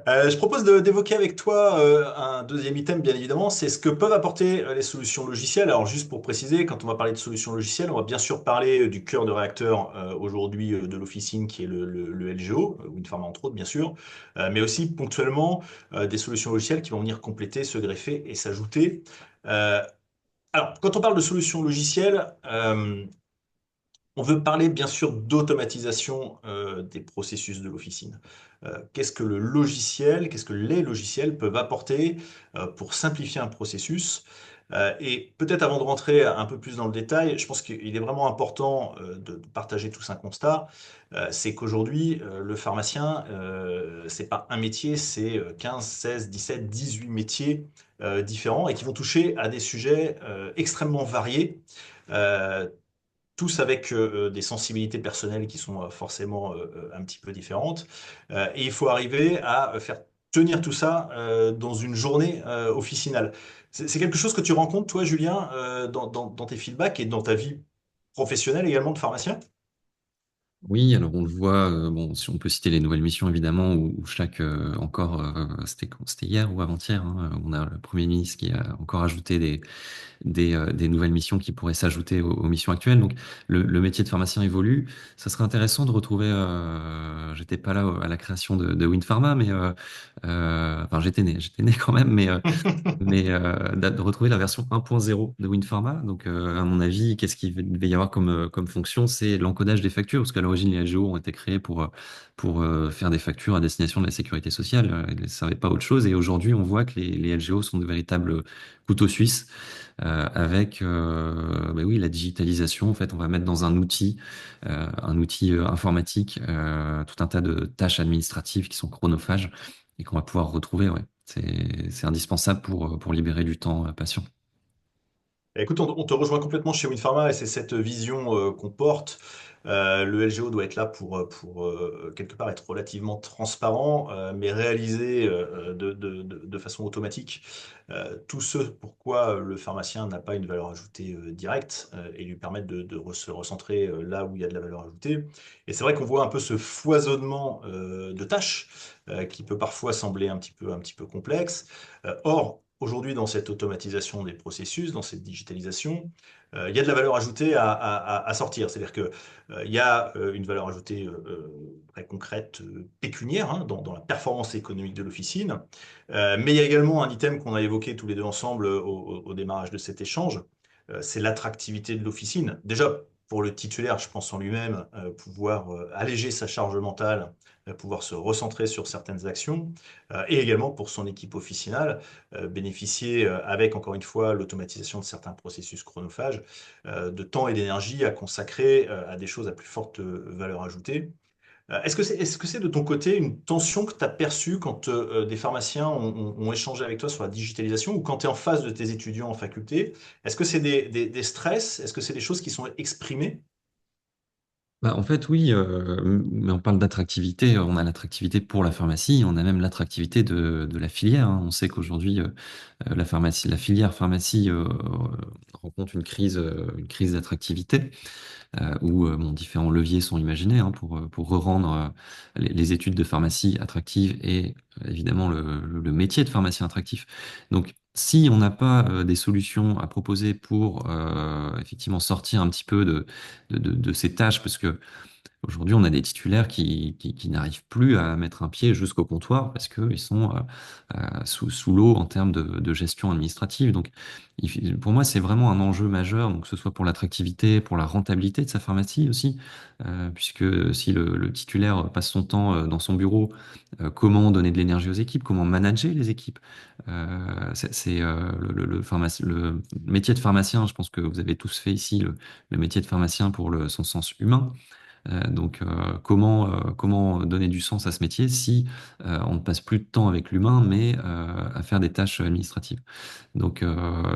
Je propose d'évoquer avec toi un deuxième item, bien évidemment, c'est ce que peuvent apporter les solutions logicielles. Alors, juste pour préciser, quand on va parler de solutions logicielles, on va bien sûr parler du cœur de réacteur aujourd'hui de l'officine, qui est le LGO, WinPharma entre autres, bien sûr, mais aussi ponctuellement des solutions logicielles qui vont venir compléter, se greffer et s'ajouter. Euh, alors, quand on parle de solutions logicielles, on veut parler bien sûr d'automatisation des processus de l'officine. Qu'est-ce que le logiciel, qu'est-ce que les logiciels peuvent apporter pour simplifier un processus? Et peut-être avant de rentrer un peu plus dans le détail, je pense qu'il est vraiment important de partager tous un constat. C'est qu'aujourd'hui, le pharmacien, c'est pas un métier, c'est 15, 16, 17, 18 métiers différents et qui vont toucher à des sujets extrêmement variés. Euh, Tous avec des sensibilités personnelles qui sont forcément un petit peu différentes. Et il faut arriver à faire tenir tout ça dans une journée officinale. C'est quelque chose que tu rencontres, toi, Julien, dans tes feedbacks et dans ta vie professionnelle également de pharmacien? Oui, alors on le voit, bon, si on peut citer les nouvelles missions évidemment, où chaque c'était hier ou avant-hier, hein, on a le Premier ministre qui a encore ajouté des nouvelles missions qui pourraient s'ajouter aux missions actuelles. Donc le métier de pharmacien évolue. Ça serait intéressant de retrouver. J'étais pas là à la création de Windpharma, mais enfin j'étais né quand même, mais de retrouver la version 1.0 de WinPharma. Donc, à mon avis, qu'est-ce qu'il devait y avoir comme fonction? C'est l'encodage des factures, parce qu'à l'origine, les LGO ont été créés pour faire des factures à destination de la sécurité sociale. Ils ne servaient pas à autre chose. Et aujourd'hui, on voit que les LGO sont de véritables couteaux suisses avec bah oui, la digitalisation. En fait, on va mettre dans un outil informatique, tout un tas de tâches administratives qui sont chronophages et qu'on va pouvoir retrouver. Ouais. C'est indispensable pour libérer du temps patient. Écoute, on te rejoint complètement chez Winpharma et c'est cette vision qu'on porte. Le LGO doit être là pour quelque part être relativement transparent, mais réalisé de façon automatique. Tout ce pourquoi le pharmacien n'a pas une valeur ajoutée directe et lui permettre de se recentrer là où il y a de la valeur ajoutée. Et c'est vrai qu'on voit un peu ce foisonnement de tâches qui peut parfois sembler un petit peu complexe. Or, aujourd'hui, dans cette automatisation des processus, dans cette digitalisation, il y a de la valeur ajoutée à sortir. C'est-à-dire que il y a une valeur ajoutée très concrète, pécuniaire, hein, dans la performance économique de l'officine. Mais il y a également un item qu'on a évoqué tous les deux ensemble au démarrage de cet échange, c'est l'attractivité de l'officine. Déjà, pour le titulaire, je pense en lui-même, pouvoir alléger sa charge mentale, pouvoir se recentrer sur certaines actions, et également pour son équipe officinale, bénéficier, avec encore une fois l'automatisation de certains processus chronophages, de temps et d'énergie à consacrer à des choses à plus forte valeur ajoutée. Est-ce que c'est de ton côté une tension que tu as perçue quand des pharmaciens ont échangé avec toi sur la digitalisation ou quand tu es en face de tes étudiants en faculté? Est-ce que c'est des stress? Est-ce que c'est des choses qui sont exprimées? Bah, en fait, oui, mais on parle d'attractivité. On a l'attractivité pour la pharmacie, on a même l'attractivité de la filière, hein. On sait qu'aujourd'hui, la pharmacie, la filière pharmacie rencontre une crise d'attractivité où bon, différents leviers sont imaginés hein, pour re-rendre les études de pharmacie attractives et évidemment le métier de pharmacien attractif. Donc, si on n'a pas des solutions à proposer pour effectivement sortir un petit peu de ces tâches, parce que aujourd'hui, on a des titulaires qui n'arrivent plus à mettre un pied jusqu'au comptoir parce qu'ils sont sous l'eau en termes de gestion administrative. Donc, pour moi, c'est vraiment un enjeu majeur, donc que ce soit pour l'attractivité, pour la rentabilité de sa pharmacie aussi, puisque si le titulaire passe son temps dans son bureau, comment donner de l'énergie aux équipes, comment manager les équipes, le métier de pharmacien, je pense que vous avez tous fait ici le métier de pharmacien pour son sens humain. Comment donner du sens à ce métier si on ne passe plus de temps avec l'humain, mais à faire des tâches administratives. Donc,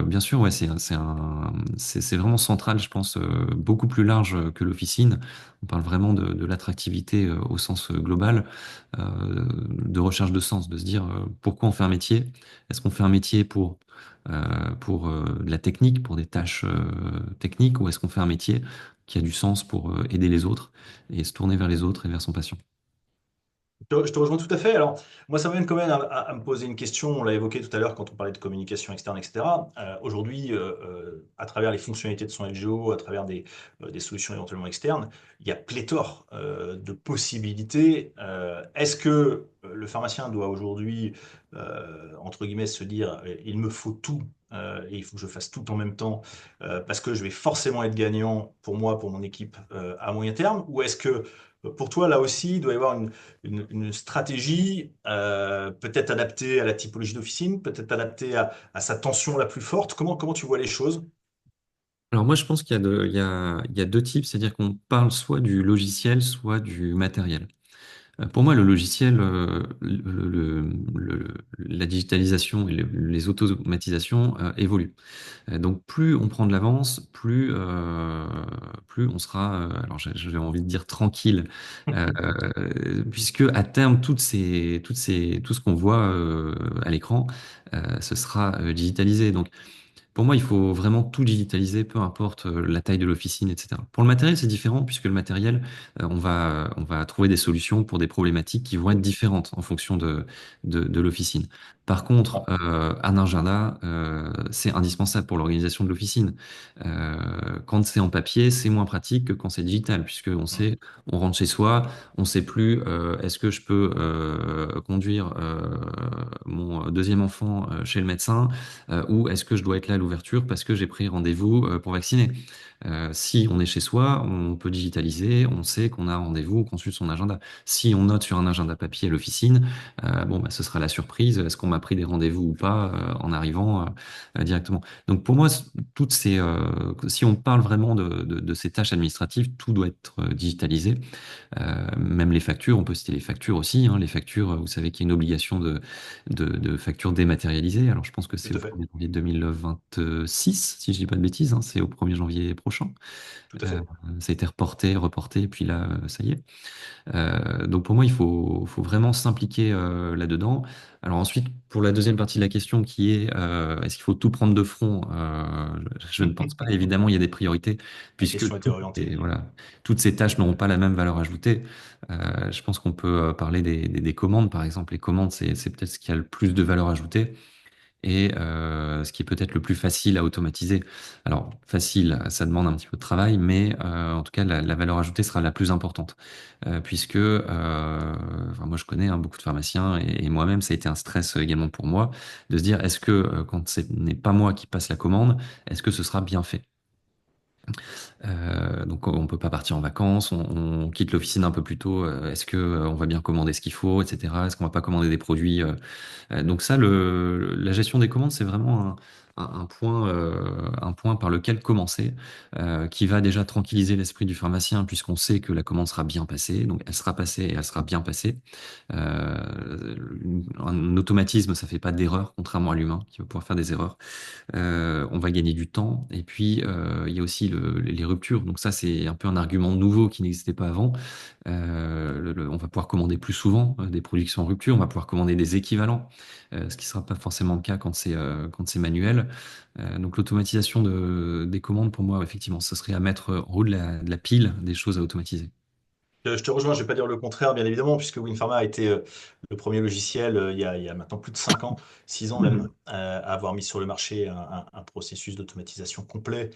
bien sûr, ouais, c'est vraiment central, je pense, beaucoup plus large que l'officine. On parle vraiment de l'attractivité au sens global, de recherche de sens, de se dire pourquoi on fait un métier? Est-ce qu'on fait un métier pour de la technique, pour des tâches techniques, ou est-ce qu'on fait un métier qui a du sens pour aider les autres et se tourner vers les autres et vers son patient? Je te rejoins tout à fait. Alors, moi, ça m'amène quand même à me poser une question. On l'a évoqué tout à l'heure quand on parlait de communication externe, etc. Aujourd'hui, à travers les fonctionnalités de son LGO, à travers des solutions éventuellement externes, il y a pléthore de possibilités. Est-ce que le pharmacien doit aujourd'hui, entre guillemets, se dire, il me faut tout et il faut que je fasse tout en même temps parce que je vais forcément être gagnant pour moi, pour mon équipe à moyen terme? Ou est-ce que pour toi, là aussi, il doit y avoir une stratégie peut-être adaptée à la typologie d'officine, peut-être adaptée à sa tension la plus forte. Comment tu vois les choses? Alors moi, je pense il y a deux types, c'est-à-dire qu'on parle soit du logiciel, soit du matériel. Pour moi, le logiciel, la digitalisation et les automatisations évoluent. Donc plus on prend de l'avance, plus on sera, alors j'ai envie de dire tranquille, puisque à terme, tout ce qu'on voit à l'écran, ce sera digitalisé. Donc pour moi, il faut vraiment tout digitaliser, peu importe la taille de l'officine, etc. Pour le matériel, c'est différent, puisque le matériel, on va trouver des solutions pour des problématiques qui vont être différentes en fonction de l'officine. Par contre, un agenda, c'est indispensable pour l'organisation de l'officine. Quand c'est en papier, c'est moins pratique que quand c'est digital, puisque on sait, on rentre chez soi, on sait plus, est-ce que je peux conduire mon deuxième enfant chez le médecin ou est-ce que je dois être là à l'ouverture parce que j'ai pris rendez-vous pour vacciner? Si on est chez soi, on peut digitaliser, on sait qu'on a rendez-vous, on consulte son agenda. Si on note sur un agenda papier à l'officine, bon, bah, ce sera la surprise. Est-ce qu'on m'a pris des rendez-vous ou pas en arrivant directement? Donc pour moi, si on parle vraiment de ces tâches administratives, tout doit être digitalisé. Même les factures, on peut citer les factures aussi, hein. Les factures, vous savez qu'il y a une obligation de factures dématérialisées. Alors je pense que Tout c'est au à fait, 1er janvier 2026, si je dis pas de bêtises, hein, c'est au 1er janvier prochain. tout à Euh, fait. Ça a été reporté, reporté, et puis là, ça y est. Donc pour moi, faut vraiment s'impliquer là-dedans. Alors ensuite, pour la deuxième partie de la question qui est est-ce qu'il faut tout prendre de front? Je ne pense pas. Évidemment, il y a des priorités La puisque question était orientée. voilà, toutes ces tâches n'auront pas la même valeur ajoutée. Je pense qu'on peut parler des commandes, par exemple. Les commandes, c'est peut-être ce qui a le plus de valeur ajoutée et ce qui est peut-être le plus facile à automatiser. Alors, facile, ça demande un petit peu de travail, mais en tout cas, la valeur ajoutée sera la plus importante. Puisque enfin, moi, je connais hein, beaucoup de pharmaciens et moi-même, ça a été un stress également pour moi de se dire, est-ce que quand ce n'est pas moi qui passe la commande, est-ce que ce sera bien fait? Donc on peut pas partir en vacances, on quitte l'officine un peu plus tôt. Est-ce que on va bien commander ce qu'il faut, etc. Est-ce qu'on va pas commander des produits donc ça, la gestion des commandes, c'est vraiment un point par lequel commencer, qui va déjà tranquilliser l'esprit du pharmacien, puisqu'on sait que la commande sera bien passée, donc elle sera passée et elle sera bien passée. Un automatisme, ça fait pas d'erreur, contrairement à l'humain, qui va pouvoir faire des erreurs. On va gagner du temps. Et puis, il y a aussi les ruptures. Donc ça, c'est un peu un argument nouveau qui n'existait pas avant. On va pouvoir commander plus souvent des produits qui sont en rupture. On va pouvoir commander des équivalents, ce qui ne sera pas forcément le cas quand c'est manuel. Donc l'automatisation des commandes, pour moi, effectivement, ce serait à mettre en haut de la pile des choses à automatiser. Je te rejoins, je ne vais pas dire le contraire, bien évidemment, puisque WinPharma a été le premier logiciel il y a maintenant plus de 5 ans, 6 ans même, à avoir mis sur le marché un processus d'automatisation complet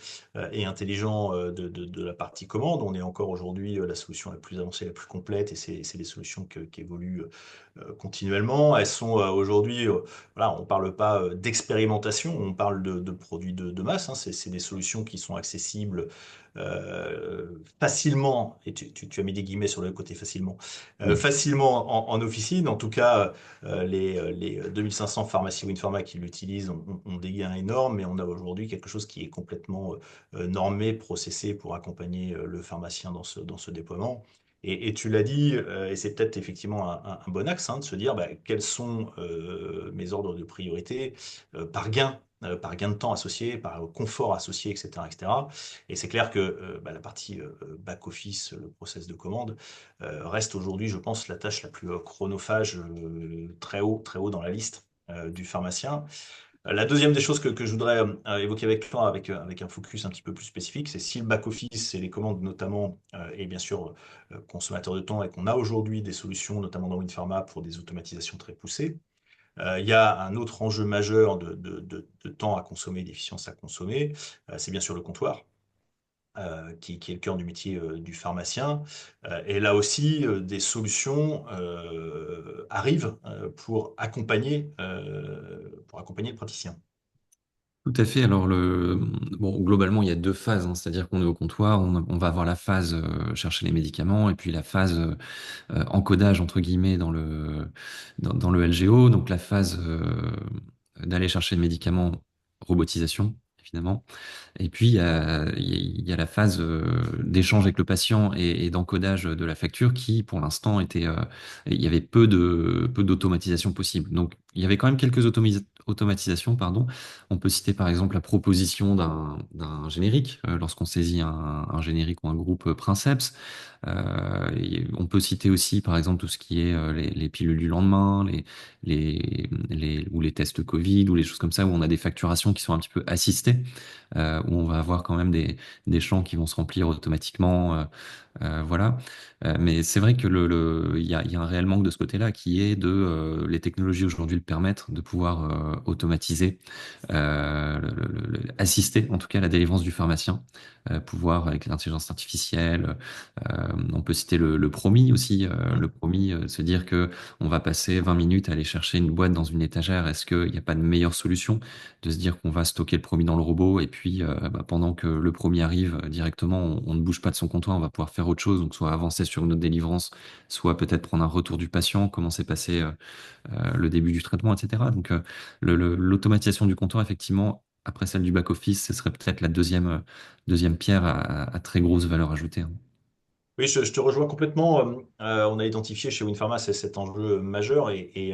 et intelligent de la partie commande. On est encore aujourd'hui la solution la plus avancée, la plus complète, et c'est des solutions qui évoluent continuellement. Elles sont aujourd'hui, voilà, on ne parle pas d'expérimentation, on parle de produits de masse, hein. C'est des solutions qui sont accessibles facilement, et tu as mis des guillemets sur le côté facilement, Mm. facilement en officine. En tout cas, les 2500 pharmacies WinPharma qui l'utilisent ont des gains énormes, mais on a aujourd'hui quelque chose qui est complètement normé, processé pour accompagner le pharmacien dans ce déploiement. Et tu l'as dit, et c'est peut-être effectivement un bon axe, hein, de se dire bah, quels sont mes ordres de priorité par gain de temps associé, par confort associé, etc., etc. Et c'est clair que bah, la partie back-office, le process de commande, reste aujourd'hui, je pense, la tâche la plus chronophage, très haut dans la liste du pharmacien. La deuxième des choses que je voudrais évoquer avec toi, avec un focus un petit peu plus spécifique, c'est si le back-office et les commandes notamment, et bien sûr consommateurs de temps, et qu'on a aujourd'hui des solutions, notamment dans WinPharma, pour des automatisations très poussées. Il y a un autre enjeu majeur de temps à consommer, d'efficience à consommer, c'est bien sûr le comptoir qui est le cœur du métier du pharmacien. Et là aussi, des solutions arrivent pour accompagner le praticien. Tout à fait. Alors, bon, globalement, il y a deux phases, hein. C'est-à-dire qu'on est au comptoir, on va avoir la phase chercher les médicaments et puis la phase encodage, entre guillemets, dans le LGO. Donc, la phase d'aller chercher le médicament, robotisation, évidemment. Et puis, il y a la phase d'échange avec le patient et d'encodage de la facture qui, pour l'instant, il y avait peu d'automatisation possible. Donc, il y avait quand même quelques automatisations, pardon. On peut citer par exemple la proposition d'un générique, lorsqu'on saisit un générique ou un groupe Princeps. On peut citer aussi, par exemple, tout ce qui est les pilules du lendemain, ou les tests Covid, ou les choses comme ça, où on a des facturations qui sont un petit peu assistées, où on va avoir quand même des champs qui vont se remplir automatiquement. Voilà. Mais c'est vrai que il y a un réel manque de ce côté-là, qui est les technologies aujourd'hui le permettent de pouvoir automatiser, assister en tout cas à la délivrance du pharmacien, pouvoir avec l'intelligence artificielle. On peut citer le promis aussi, le promis, se dire que on va passer 20 minutes à aller chercher une boîte dans une étagère. Est-ce qu'il n'y a pas de meilleure solution de se dire qu'on va stocker le promis dans le robot et puis bah, pendant que le promis arrive directement, on ne bouge pas de son comptoir, on va pouvoir faire autre chose, donc soit avancer sur une autre délivrance, soit peut-être prendre un retour du patient, comment s'est passé le début du traitement, etc. Donc l'automatisation du comptoir, effectivement, après celle du back-office, ce serait peut-être la deuxième pierre à très grosse valeur ajoutée, hein. Oui, je te rejoins complètement. On a identifié chez WinPharma cet enjeu majeur et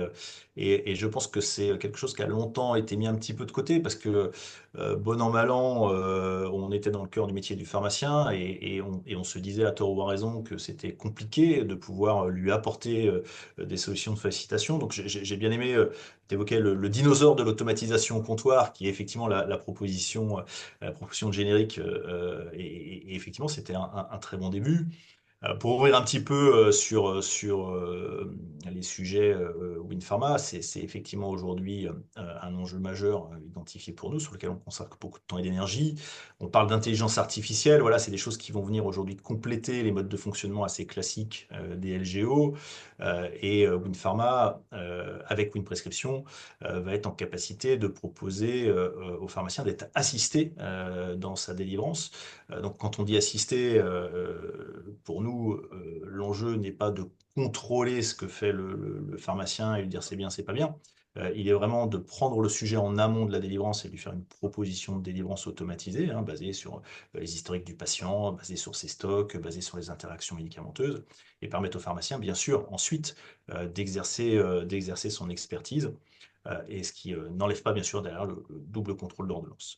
je pense que c'est quelque chose qui a longtemps été mis un petit peu de côté parce que bon an, mal an, on était dans le cœur du métier du pharmacien et on se disait à tort ou à raison que c'était compliqué de pouvoir lui apporter des solutions de facilitation. Donc j'ai bien aimé t'évoquer le dinosaure de l'automatisation au comptoir qui est effectivement la proposition de générique et effectivement c'était un très bon début. Pour ouvrir un petit peu sur les sujets WinPharma, c'est effectivement aujourd'hui un enjeu majeur identifié pour nous, sur lequel on consacre beaucoup de temps et d'énergie. On parle d'intelligence artificielle, voilà, c'est des choses qui vont venir aujourd'hui compléter les modes de fonctionnement assez classiques des LGO. WinPharma, avec WinPrescription, va être en capacité de proposer aux pharmaciens d'être assistés dans sa délivrance. Donc, quand on dit assister, pour nous, l'enjeu n'est pas de contrôler ce que fait le pharmacien et lui dire c'est bien, c'est pas bien. Il est vraiment de prendre le sujet en amont de la délivrance et de lui faire une proposition de délivrance automatisée, hein, basée sur les historiques du patient, basée sur ses stocks, basée sur les interactions médicamenteuses, et permettre au pharmacien, bien sûr, ensuite d'exercer son expertise, et ce qui n'enlève pas, bien sûr, derrière le double contrôle d'ordonnance.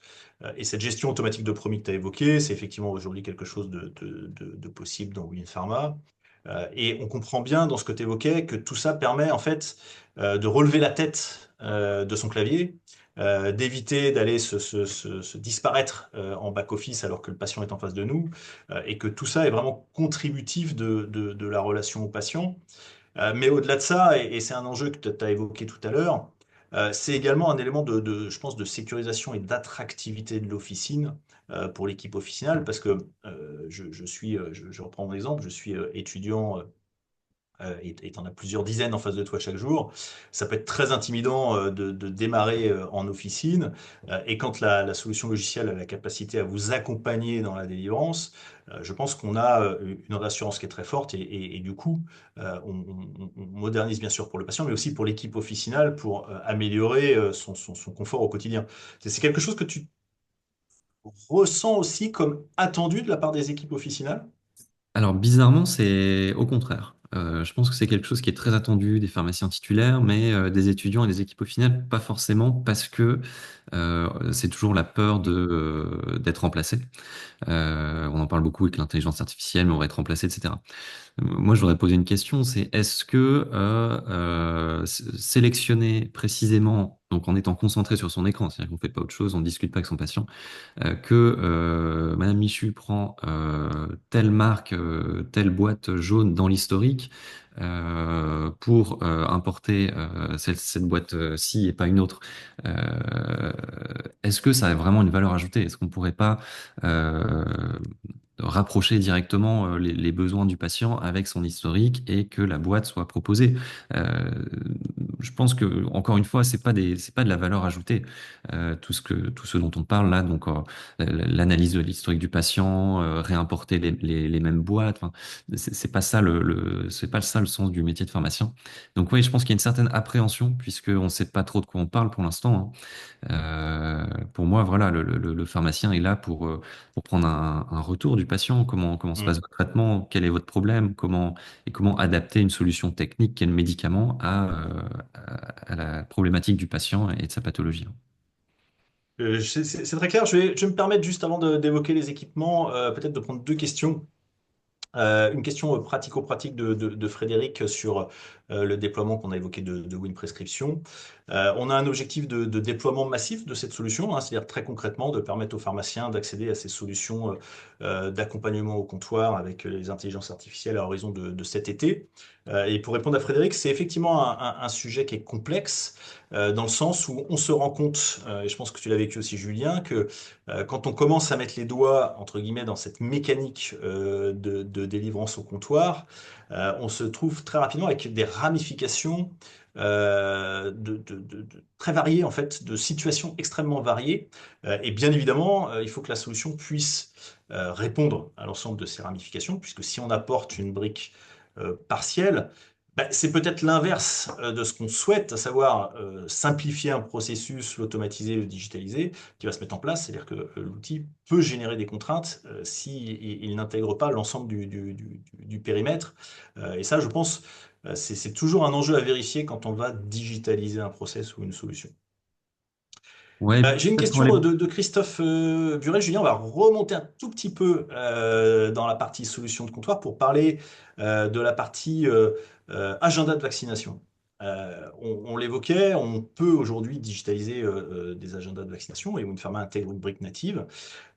Et cette gestion automatique de promis que tu as évoquée, c'est effectivement aujourd'hui quelque chose de possible dans Win Pharma. Et on comprend bien dans ce que tu évoquais que tout ça permet en fait de relever la tête de son clavier, d'éviter d'aller se disparaître en back-office alors que le patient est en face de nous, et que tout ça est vraiment contributif de la relation au patient. Mais au-delà de ça, et c'est un enjeu que tu as évoqué tout à l'heure, c'est également un élément je pense, de sécurisation et d'attractivité de l'officine pour l'équipe officinale, parce que je reprends mon exemple, je suis étudiant et t'en as plusieurs dizaines en face de toi chaque jour. Ça peut être très intimidant de démarrer en officine. Et quand la solution logicielle a la capacité à vous accompagner dans la délivrance, je pense qu'on a une rassurance qui est très forte. Et du coup, on modernise bien sûr pour le patient, mais aussi pour l'équipe officinale pour améliorer son confort au quotidien. C'est quelque chose que tu ressens aussi comme attendu de la part des équipes officinales? Alors bizarrement, c'est au contraire. Je pense que c'est quelque chose qui est très attendu des pharmaciens titulaires, mais des étudiants et des équipes au final, pas forcément parce que c'est toujours la peur d'être remplacé. On en parle beaucoup avec l'intelligence artificielle, mais on va être remplacé, etc. Moi, je voudrais poser une question, c'est est-ce que sélectionner précisément, donc en étant concentré sur son écran, c'est-à-dire qu'on ne fait pas autre chose, on ne discute pas avec son patient, que Madame Michu prend telle marque, telle boîte jaune dans l'historique pour importer cette boîte-ci et pas une autre. Est-ce que ça a vraiment une valeur ajoutée? Est-ce qu'on pourrait pas euh, rapprocher directement les besoins du patient avec son historique et que la boîte soit proposée? Euh, je pense que encore une fois, c'est pas de la valeur ajoutée. Tout ce dont on parle là, donc l'analyse de l'historique du patient, réimporter les mêmes boîtes. Enfin, c'est pas ça c'est pas ça le sens du métier de pharmacien. Donc oui, je pense qu'il y a une certaine appréhension puisque on sait pas trop de quoi on parle pour l'instant, hein. Pour moi, voilà, le pharmacien est là pour prendre un retour du patient. Comment se passe votre traitement? Quel est votre problème? Comment adapter une solution technique, quel médicament à la problématique du patient et de sa pathologie. C'est très clair. Je vais me permettre, juste avant d'évoquer les équipements, peut-être de prendre deux questions. Une question pratico-pratique de Frédéric sur le déploiement qu'on a évoqué de Win Prescription. On a un objectif de déploiement massif de cette solution, hein, c'est-à-dire très concrètement de permettre aux pharmaciens d'accéder à ces solutions d'accompagnement au comptoir avec les intelligences artificielles à horizon de cet été. Et pour répondre à Frédéric, c'est effectivement un sujet qui est complexe dans le sens où on se rend compte, et je pense que tu l'as vécu aussi Julien, que quand on commence à mettre les doigts, entre guillemets, dans cette mécanique de délivrance au comptoir, on se trouve très rapidement avec des ramifications très variées, en fait, de situations extrêmement variées. Et bien évidemment, il faut que la solution puisse répondre à l'ensemble de ces ramifications, puisque si on apporte une brique partielle, bah, c'est peut-être l'inverse de ce qu'on souhaite, à savoir simplifier un processus, l'automatiser, le digitaliser, qui va se mettre en place. C'est-à-dire que l'outil peut générer des contraintes si il n'intègre pas l'ensemble du périmètre. Et ça, je pense, c'est toujours un enjeu à vérifier quand on va digitaliser un process ou une solution. Ouais, J'ai une peut-être pour aller. question de Christophe Burel. Julien, on va remonter un tout petit peu dans la partie solution de comptoir pour parler de la partie agenda de vaccination. On l'évoquait, on peut aujourd'hui digitaliser des agendas de vaccination et Windpharma intègre une brique native.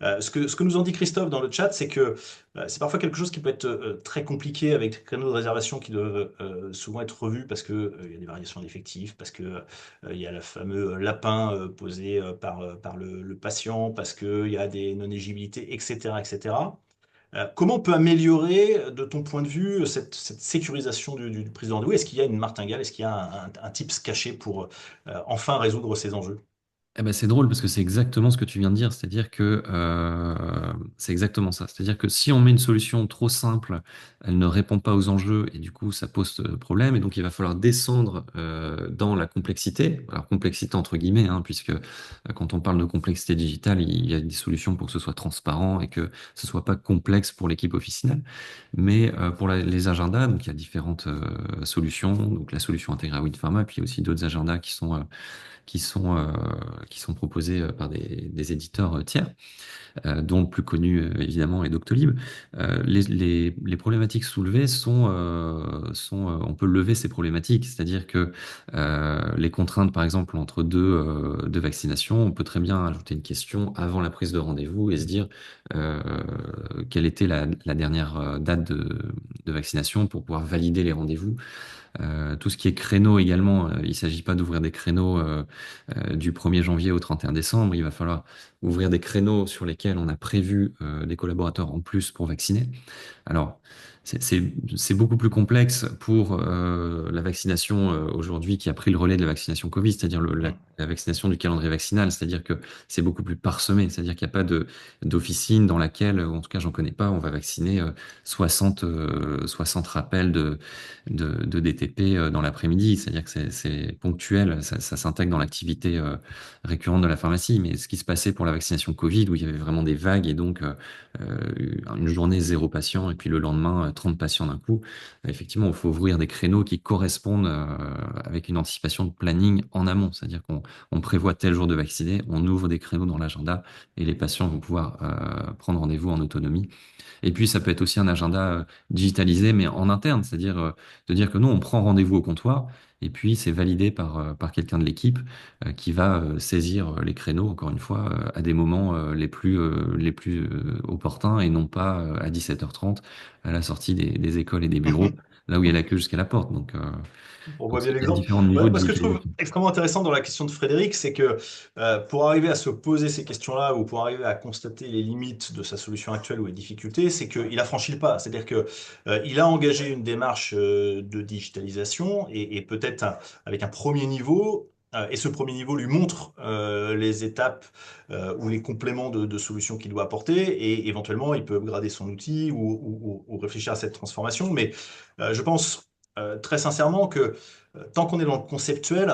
Ce que nous en dit Christophe dans le chat, c'est que c'est parfois quelque chose qui peut être très compliqué avec des créneaux de réservation qui doivent souvent être revus parce que il y a des variations d'effectifs, parce que il y a le fameux lapin posé par le patient, parce qu'il y a des non-éligibilités, etc., etc. Comment on peut améliorer, de ton point de vue, cette sécurisation du prise de rendez-vous? Est-ce qu'il y a une martingale? Est-ce qu'il y a un tips caché pour enfin résoudre ces enjeux? Eh ben, c'est drôle parce que c'est exactement ce que tu viens de dire, c'est-à-dire que c'est exactement ça. C'est-à-dire que si on met une solution trop simple, elle ne répond pas aux enjeux et du coup ça pose problème. Et donc il va falloir descendre dans la complexité, alors complexité entre guillemets, hein, puisque quand on parle de complexité digitale, il y a des solutions pour que ce soit transparent et que ce soit pas complexe pour l'équipe officinale. Mais pour les agendas, donc il y a différentes solutions. Donc la solution intégrée à WinPharma, puis il y a aussi d'autres agendas qui sont, euh, qui sont proposés par des éditeurs tiers, dont le plus connu évidemment est Doctolib. Les problématiques soulevées on peut lever ces problématiques, c'est-à-dire que les contraintes, par exemple, entre deux vaccinations, on peut très bien ajouter une question avant la prise de rendez-vous et se dire euh, quelle était la dernière date de vaccination pour pouvoir valider les rendez-vous. Tout ce qui est créneau également, il ne s'agit pas d'ouvrir des créneaux du 1er janvier au 31 décembre. Il va falloir ouvrir des créneaux sur lesquels on a prévu des collaborateurs en plus pour vacciner. Alors, c'est beaucoup plus complexe pour la vaccination aujourd'hui qui a pris le relais de la vaccination Covid, c'est-à-dire la vaccination du calendrier vaccinal, c'est-à-dire que c'est beaucoup plus parsemé, c'est-à-dire qu'il n'y a pas d'officine dans laquelle, ou en tout cas j'en connais pas, on va vacciner 60 rappels de DTP dans l'après-midi, c'est-à-dire que c'est ponctuel, ça s'intègre dans l'activité récurrente de la pharmacie, mais ce qui se passait pour la vaccination Covid, où il y avait vraiment des vagues et donc une journée zéro patient et puis le lendemain 30 patients d'un coup. Effectivement, il faut ouvrir des créneaux qui correspondent avec une anticipation de planning en amont, c'est-à-dire qu'on prévoit tel jour de vacciner, on ouvre des créneaux dans l'agenda et les patients vont pouvoir prendre rendez-vous en autonomie. Et puis, ça peut être aussi un agenda digitalisé, mais en interne, c'est-à-dire de dire que nous, on prend rendez-vous au comptoir, et puis c'est validé par quelqu'un de l'équipe qui va saisir les créneaux, encore une fois, à des moments les plus opportuns, et non pas à 17h30, à la sortie des écoles et des bureaux, là où il y a la queue jusqu'à la porte. On voit Donc bien il y a l'exemple. différents niveaux de Moi, ce que je trouve digitalisation. extrêmement intéressant dans la question de Frédéric, c'est que pour arriver à se poser ces questions-là ou pour arriver à constater les limites de sa solution actuelle ou les difficultés, c'est qu'il a franchi le pas. C'est-à-dire que il a engagé une démarche de digitalisation et peut-être avec un premier niveau. Et ce premier niveau lui montre les étapes ou les compléments de solutions qu'il doit apporter et éventuellement il peut upgrader son outil ou réfléchir à cette transformation. Mais je pense très sincèrement que tant qu'on est dans le conceptuel,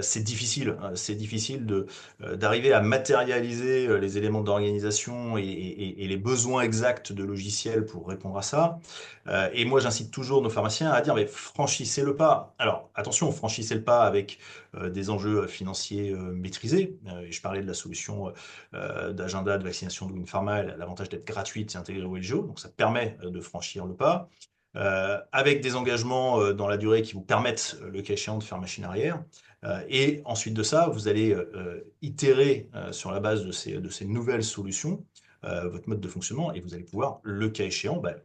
c'est difficile. C'est difficile d'arriver à matérialiser les éléments d'organisation et les besoins exacts de logiciels pour répondre à ça. Et moi, j'incite toujours nos pharmaciens à dire, mais franchissez le pas. Alors, attention, franchissez le pas avec des enjeux financiers maîtrisés. Et je parlais de la solution d'agenda de vaccination de Winpharma. Elle a l'avantage d'être gratuite et intégrée au LGO, donc ça permet de franchir le pas avec des engagements dans la durée qui vous permettent, le cas échéant, de faire machine arrière. Et ensuite de ça, vous allez itérer sur la base de ces nouvelles solutions votre mode de fonctionnement et vous allez pouvoir, le cas échéant, bah,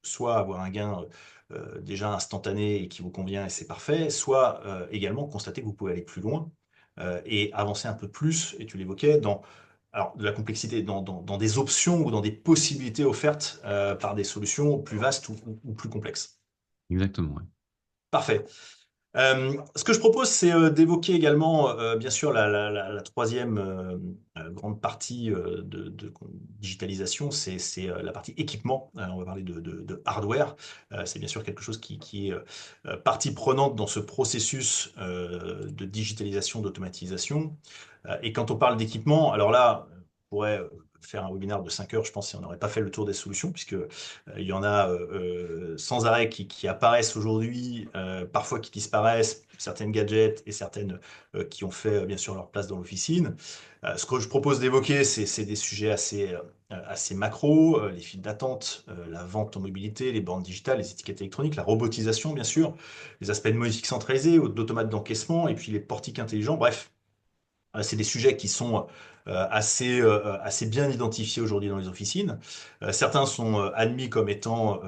soit avoir un gain déjà instantané et qui vous convient et c'est parfait, soit également constater que vous pouvez aller plus loin et avancer un peu plus, et tu l'évoquais, de la complexité, dans des options ou dans des possibilités offertes par des solutions plus vastes ou plus complexes. Exactement, ouais. Parfait. Ce que je propose, c'est d'évoquer également, bien sûr, la troisième grande partie de digitalisation, c'est la partie équipement. On va parler de hardware. C'est bien sûr quelque chose qui est partie prenante dans ce processus de digitalisation, d'automatisation. Et quand on parle d'équipement, alors là, on pourrait faire un webinaire de 5 heures, je pense, si on n'aurait pas fait le tour des solutions, puisque il y en a sans arrêt qui apparaissent aujourd'hui, parfois qui disparaissent, certaines gadgets et certaines qui ont fait bien sûr leur place dans l'officine. Ce que je propose d'évoquer, c'est des sujets assez macro, les files d'attente, la vente en mobilité, les bornes digitales, les étiquettes électroniques, la robotisation bien sûr, les aspects de monétique centralisée, d'automates d'encaissement et puis les portiques intelligents. Bref, c'est des sujets qui sont assez bien identifiés aujourd'hui dans les officines. Certains sont admis comme étant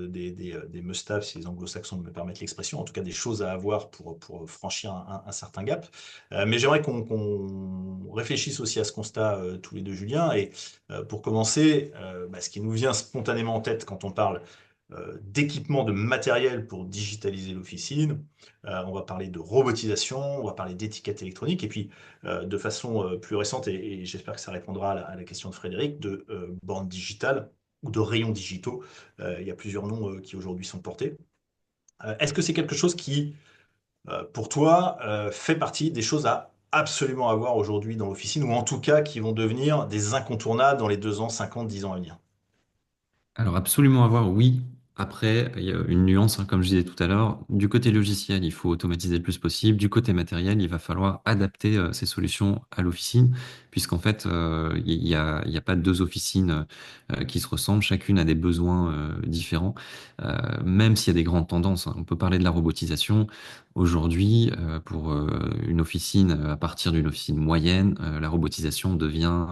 des must-have, si les anglo-saxons me permettent l'expression, en tout cas des choses à avoir pour franchir un certain gap. Mais j'aimerais qu'on réfléchisse aussi à ce constat tous les deux, Julien. Et pour commencer, ce qui nous vient spontanément en tête quand on parle d'équipements, de matériel pour digitaliser l'officine. On va parler de robotisation, on va parler d'étiquette électronique, et puis de façon plus récente, et j'espère que ça répondra à la question de Frédéric, de bornes digitales ou de rayons digitaux. Il y a plusieurs noms qui aujourd'hui sont portés. Est-ce que c'est quelque chose qui, pour toi, fait partie des choses à absolument avoir aujourd'hui dans l'officine, ou en tout cas qui vont devenir des incontournables dans les 2 ans, 5 ans, 10 ans à venir? Alors absolument avoir, oui. Après, il y a une nuance, hein, comme je disais tout à l'heure. Du côté logiciel, il faut automatiser le plus possible. Du côté matériel, il va falloir adapter ces solutions à l'officine, puisqu'en fait, il y a pas deux officines qui se ressemblent. Chacune a des besoins différents, même s'il y a des grandes tendances, hein. On peut parler de la robotisation. Aujourd'hui, pour une officine, à partir d'une officine moyenne, la robotisation devient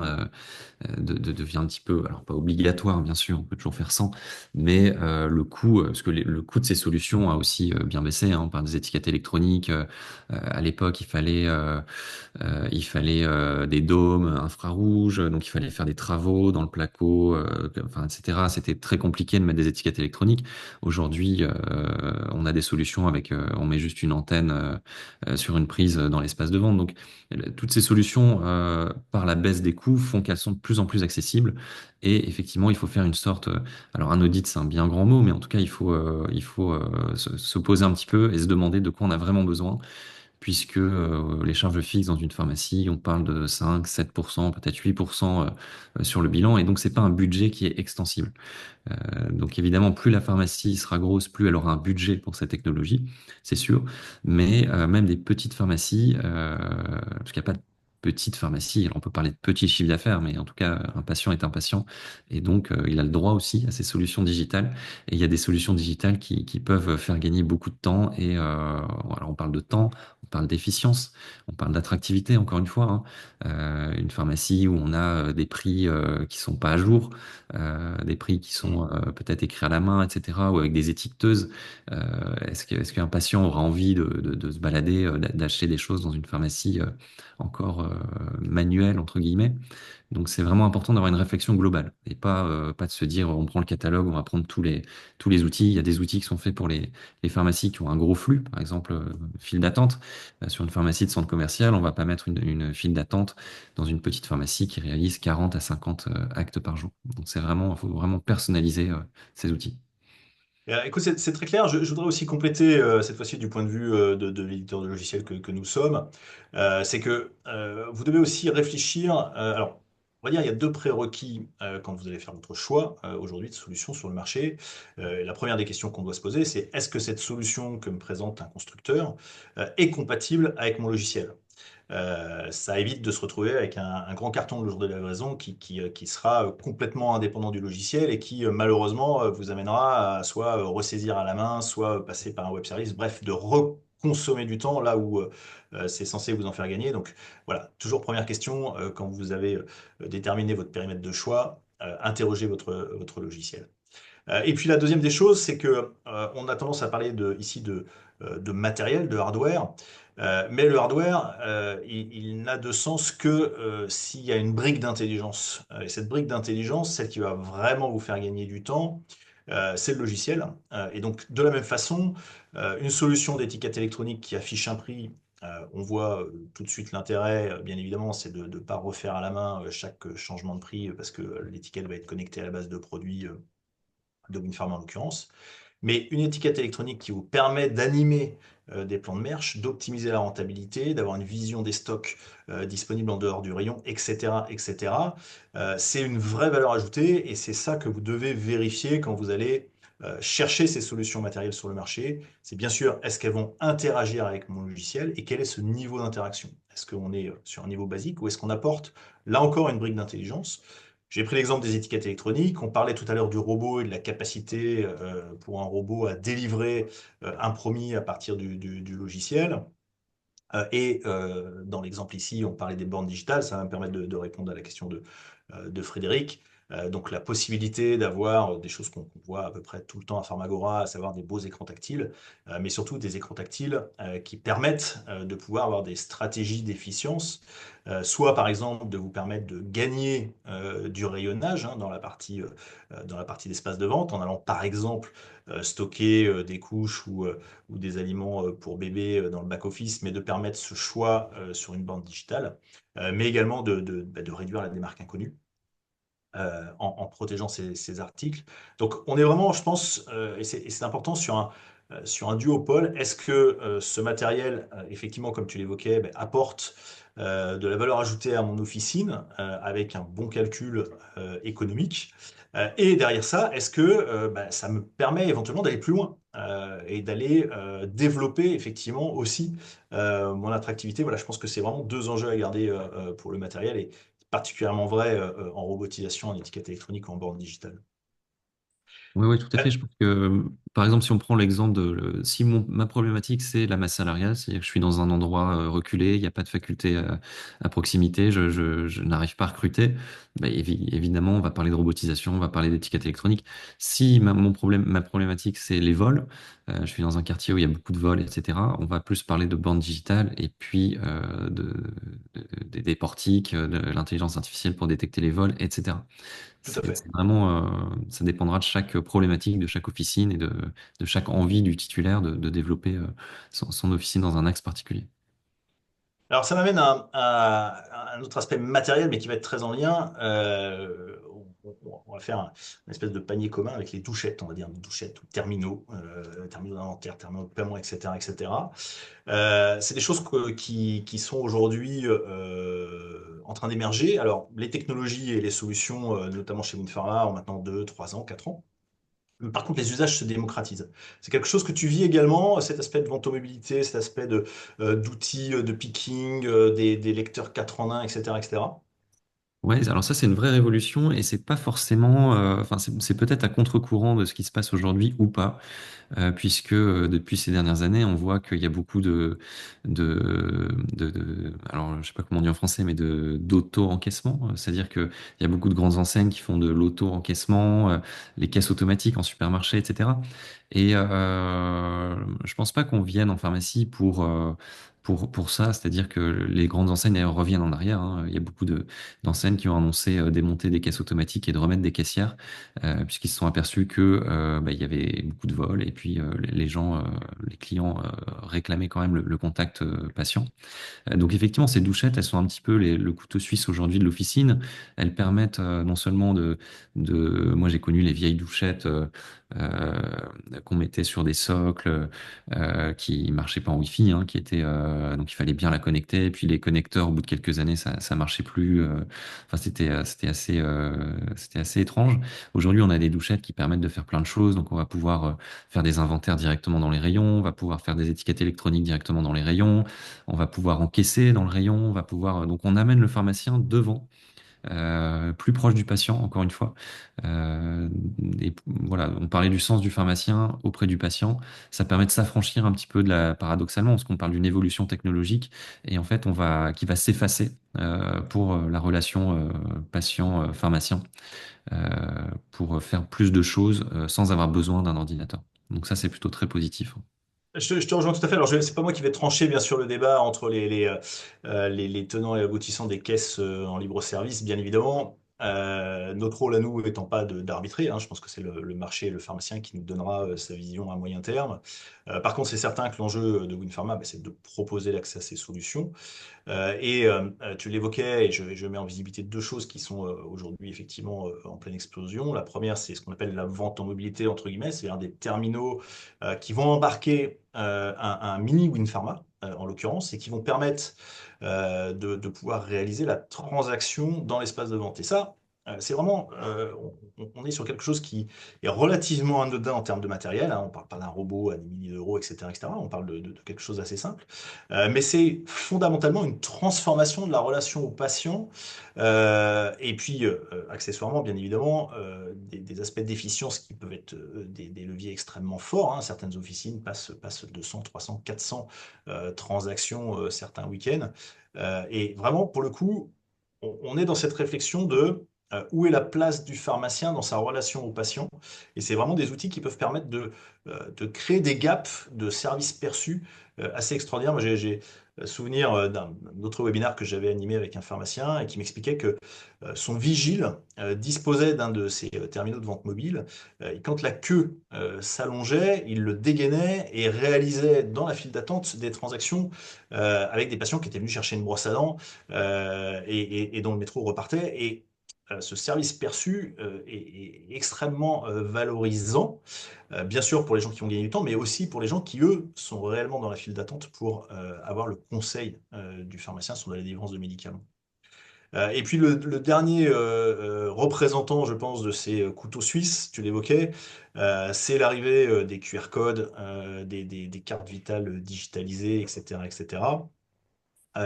un petit peu, alors pas obligatoire, bien sûr, on peut toujours faire sans, mais le coût, parce que le coût de ces solutions a aussi bien baissé, hein, par des étiquettes électroniques. À l'époque, il fallait des dômes infrarouges, donc il fallait faire des travaux dans le placo, enfin, etc. C'était très compliqué de mettre des étiquettes électroniques. Aujourd'hui, on a des solutions avec, on met juste une antenne sur une prise dans l'espace de vente. Donc, toutes ces solutions, par la baisse des coûts, font qu'elles sont de plus en plus accessibles. Et effectivement, il faut faire une sorte, alors un audit, c'est un bien grand mot, mais en tout cas, il faut se poser un petit peu et se demander de quoi on a vraiment besoin, puisque les charges fixes dans une pharmacie, on parle de 5, 7%, peut-être 8% sur le bilan, et donc c'est pas un budget qui est extensible. Donc évidemment, plus la pharmacie sera grosse, plus elle aura un budget pour cette technologie, c'est sûr. Mais même des petites pharmacies, parce qu'il n'y a pas de petites pharmacies, alors on peut parler de petits chiffres d'affaires, mais en tout cas, un patient est un patient, et donc il a le droit aussi à ces solutions digitales. Et il y a des solutions digitales qui peuvent faire gagner beaucoup de temps. Et alors on parle de temps, on parle d'efficience, on parle d'attractivité, encore une fois, hein. Une pharmacie où on a des prix qui sont pas à jour, des prix qui sont peut-être écrits à la main, etc., ou avec des étiqueteuses. Est-ce qu'un patient aura envie de se balader, d'acheter des choses dans une pharmacie encore manuelle, entre guillemets? Donc c'est vraiment important d'avoir une réflexion globale et pas de se dire on prend le catalogue, on va prendre tous les outils. Il y a des outils qui sont faits pour les pharmacies qui ont un gros flux, par exemple file d'attente. Sur une pharmacie de centre commercial, on va pas mettre une file d'attente dans une petite pharmacie qui réalise 40 à 50 actes par jour. Donc faut vraiment personnaliser ces outils. Écoute, c'est très clair. Je voudrais aussi compléter, cette fois-ci du point de vue de l'éditeur de logiciels que nous sommes. C'est que vous devez aussi réfléchir. Alors, on va dire, il y a deux prérequis quand vous allez faire votre choix aujourd'hui de solution sur le marché. La première des questions qu'on doit se poser, c'est est-ce que cette solution que me présente un constructeur est compatible avec mon logiciel? Ça évite de se retrouver avec un grand carton le jour de la livraison qui sera complètement indépendant du logiciel et qui malheureusement vous amènera à soit ressaisir à la main, soit passer par un web service, bref, de reconsommer du temps là où c'est censé vous en faire gagner. Donc voilà, toujours première question, quand vous avez déterminé votre périmètre de choix, interrogez votre logiciel. Et puis la deuxième des choses, c'est que on a tendance à parler ici de matériel, de hardware, mais le hardware, il n'a de sens que s'il y a une brique d'intelligence. Et cette brique d'intelligence, celle qui va vraiment vous faire gagner du temps, c'est le logiciel. Et donc de la même façon, une solution d'étiquette électronique qui affiche un prix, on voit tout de suite l'intérêt, bien évidemment, c'est de ne pas refaire à la main chaque changement de prix parce que l'étiquette va être connectée à la base de produits de WinFarm en l'occurrence, mais une étiquette électronique qui vous permet d'animer des plans de merch, d'optimiser la rentabilité, d'avoir une vision des stocks disponibles en dehors du rayon, etc., etc. C'est une vraie valeur ajoutée et c'est ça que vous devez vérifier quand vous allez chercher ces solutions matérielles sur le marché. C'est bien sûr, est-ce qu'elles vont interagir avec mon logiciel et quel est ce niveau d'interaction? Est-ce qu'on est sur un niveau basique ou est-ce qu'on apporte là encore une brique d'intelligence? J'ai pris l'exemple des étiquettes électroniques. On parlait tout à l'heure du robot et de la capacité pour un robot à délivrer un promis à partir du logiciel. Dans l'exemple ici, on parlait des bornes digitales. Ça va me permettre de répondre à la question de Frédéric. Donc la possibilité d'avoir des choses qu'on voit à peu près tout le temps à Pharmagora, à savoir des beaux écrans tactiles, mais surtout des écrans tactiles qui permettent de pouvoir avoir des stratégies d'efficience, soit par exemple de vous permettre de gagner du rayonnage dans la partie d'espace de vente, en allant par exemple stocker des couches ou des aliments pour bébés dans le back-office, mais de permettre ce choix sur une bande digitale, mais également de réduire la démarque inconnue en protégeant ces articles. Donc on est vraiment, je pense, et c'est important sur un duopole, est-ce que ce matériel, effectivement, comme tu l'évoquais, ben, apporte de la valeur ajoutée à mon officine avec un bon calcul économique. Et derrière ça, est-ce que ben, ça me permet éventuellement d'aller plus loin et d'aller développer effectivement aussi mon attractivité. Voilà, je pense que c'est vraiment deux enjeux à garder pour le matériel et particulièrement vrai en robotisation, en étiquette électronique ou en borne digitale. Oui, oui, tout à Euh, fait. Je pense que, par exemple, si on prend l'exemple si ma problématique, c'est la masse salariale, c'est-à-dire que je suis dans un endroit reculé, il n'y a pas de faculté à proximité, je n'arrive pas à recruter, bah, évidemment, on va parler de robotisation, on va parler d'étiquette électronique. Si ma problématique, c'est les vols, je suis dans un quartier où il y a beaucoup de vols, etc., on va plus parler de bande digitale et puis des portiques, de l'intelligence artificielle pour détecter les vols, etc. Tout à fait. C'est vraiment, ça dépendra de chaque problématique, de chaque officine et de chaque envie du titulaire de développer son officine dans un axe particulier. Alors ça m'amène à un autre aspect matériel, mais qui va être très en lien. On va faire une espèce de panier commun avec les douchettes, on va dire, douchettes ou terminaux d'inventaire, terminaux de paiement, etc., etc. C'est des choses qui sont aujourd'hui en train d'émerger. Alors, les technologies et les solutions, notamment chez Winpharma, ont maintenant 2, 3 ans, 4 ans. Par contre, les usages se démocratisent. C'est quelque chose que tu vis également, cet aspect de vente en mobilité, cet aspect d'outils de picking, des lecteurs 4 en 1, etc., etc. Ouais, alors ça c'est une vraie révolution et c'est pas forcément, enfin c'est peut-être à contre-courant de ce qui se passe aujourd'hui ou pas. Puisque depuis ces dernières années, on voit qu'il y a beaucoup alors je sais pas comment on dit en français, mais d'auto-encaissement. C'est-à-dire qu'il y a beaucoup de grandes enseignes qui font de l'auto-encaissement, les caisses automatiques en supermarché, etc. Et je pense pas qu'on vienne en pharmacie pour ça, c'est-à-dire que les grandes enseignes d'ailleurs reviennent en arrière, hein. Il y a beaucoup d'enseignes qui ont annoncé démonter des caisses automatiques et de remettre des caissières puisqu'ils se sont aperçus que bah, il y avait beaucoup de vols et puis les gens, les clients réclamaient quand même le contact patient. Donc effectivement, ces douchettes, elles sont un petit peu le couteau suisse aujourd'hui de l'officine. Elles permettent non seulement moi j'ai connu les vieilles douchettes euh, qu'on mettait sur des socles qui marchaient pas en Wi-Fi, hein, donc il fallait bien la connecter. Et puis les connecteurs, au bout de quelques années, ça marchait plus. Enfin c'était assez étrange. Aujourd'hui, on a des douchettes qui permettent de faire plein de choses. Donc on va pouvoir faire des inventaires directement dans les rayons, on va pouvoir faire des étiquettes électroniques directement dans les rayons. On va pouvoir encaisser dans le rayon, on va pouvoir. Donc on amène le pharmacien devant, plus proche du patient, encore une fois. Euh, et voilà, on parlait du sens du pharmacien auprès du patient. Ça permet de s'affranchir un petit peu paradoxalement, parce qu'on parle d'une évolution technologique et en fait qui va s'effacer pour la relation patient-pharmacien pour faire plus de choses sans avoir besoin d'un ordinateur. Donc ça, c'est plutôt très positif. Je te rejoins tout à fait. Alors, c'est pas moi qui vais trancher, bien sûr, le débat entre les tenants et aboutissants des caisses en libre service, bien évidemment. Notre rôle à nous étant pas d'arbitrer, hein, je pense que c'est le marché et le pharmacien qui nous donnera sa vision à moyen terme. Par contre, c'est certain que l'enjeu de Winpharma, bah, c'est de proposer l'accès à ces solutions. Tu l'évoquais, et je mets en visibilité deux choses qui sont aujourd'hui effectivement en pleine explosion. La première, c'est ce qu'on appelle la vente en mobilité, entre guillemets, c'est-à-dire des terminaux qui vont embarquer un mini Winpharma, en l'occurrence, et qui vont permettre de pouvoir réaliser la transaction dans l'espace de vente. Et ça, c'est vraiment, on est sur quelque chose qui est relativement anodin en termes de matériel, hein. On ne parle pas d'un robot à des milliers d'euros, etc., etc. On parle de quelque chose d'assez simple. Mais c'est fondamentalement une transformation de la relation au patient. Et puis, accessoirement, bien évidemment, des aspects d'efficience qui peuvent être des leviers extrêmement forts, hein. Certaines officines passent 200, 300, 400 transactions certains week-ends. Et vraiment, pour le coup, on est dans cette réflexion de où est la place du pharmacien dans sa relation au patient. Et c'est vraiment des outils qui peuvent permettre de créer des gaps de services perçus assez extraordinaires. Moi, j'ai souvenir d'un autre webinaire que j'avais animé avec un pharmacien et qui m'expliquait que son vigile disposait d'un de ces terminaux de vente mobile. Et quand la queue s'allongeait, il le dégainait et réalisait dans la file d'attente des transactions avec des patients qui étaient venus chercher une brosse à dents et dont le métro repartait. Et ce service perçu est extrêmement valorisant, bien sûr pour les gens qui ont gagné du temps, mais aussi pour les gens qui, eux, sont réellement dans la file d'attente pour avoir le conseil du pharmacien sur la délivrance de médicaments. Et puis le dernier représentant, je pense, de ces couteaux suisses, tu l'évoquais, c'est l'arrivée des QR codes, des cartes vitales digitalisées, etc., etc.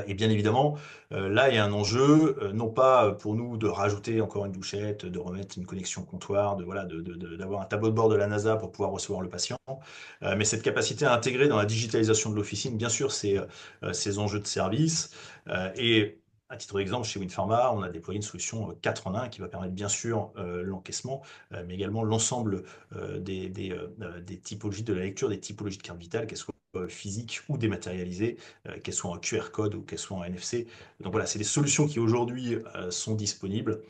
Et bien évidemment, là, il y a un enjeu, non pas pour nous de rajouter encore une douchette, de remettre une connexion comptoir, voilà, d'avoir un tableau de bord de la NASA pour pouvoir recevoir le patient, mais cette capacité à intégrer dans la digitalisation de l'officine, bien sûr, ces enjeux de service. Et à titre d'exemple, chez Winpharma, on a déployé une solution 4 en 1 qui va permettre bien sûr l'encaissement, mais également l'ensemble des typologies de la lecture des typologies de cartes vitales, qu'elles soient physiques ou dématérialisées, qu'elles soient en QR code ou qu'elles soient en NFC. Donc voilà, c'est des solutions qui aujourd'hui sont disponibles.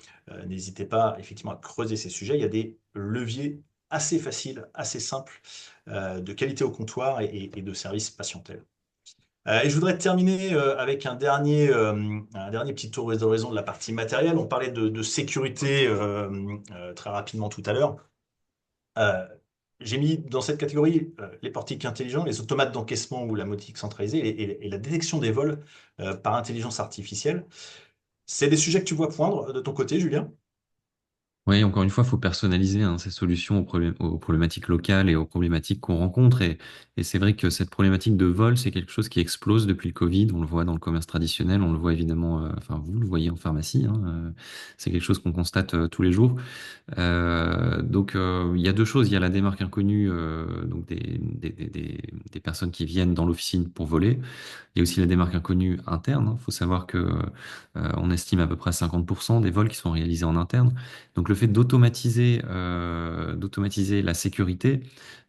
N'hésitez pas effectivement à creuser ces sujets. Il y a des leviers assez faciles, assez simples, de qualité au comptoir et de service patientèle. Et je voudrais terminer avec un dernier petit tour d'horizon de la partie matérielle. On parlait de sécurité très rapidement tout à l'heure. Euh, j'ai mis dans cette catégorie les portiques intelligents, les automates d'encaissement ou la motique centralisée et la détection des vols par intelligence artificielle. C'est des sujets que tu vois poindre de ton côté, Julien? Oui, encore une fois, il faut personnaliser hein, ces solutions aux problématiques locales et aux problématiques qu'on rencontre. Et c'est vrai que cette problématique de vol, c'est quelque chose qui explose depuis le Covid. On le voit dans le commerce traditionnel, on le voit évidemment, enfin vous le voyez en pharmacie. Hein, c'est quelque chose qu'on constate tous les jours. Il y a deux choses. Il y a la démarque inconnue, donc des personnes qui viennent dans l'officine pour voler. Il y a aussi la démarque inconnue interne. Il faut savoir que on estime à peu près 50% des vols qui sont réalisés en interne. Donc le fait d'automatiser la sécurité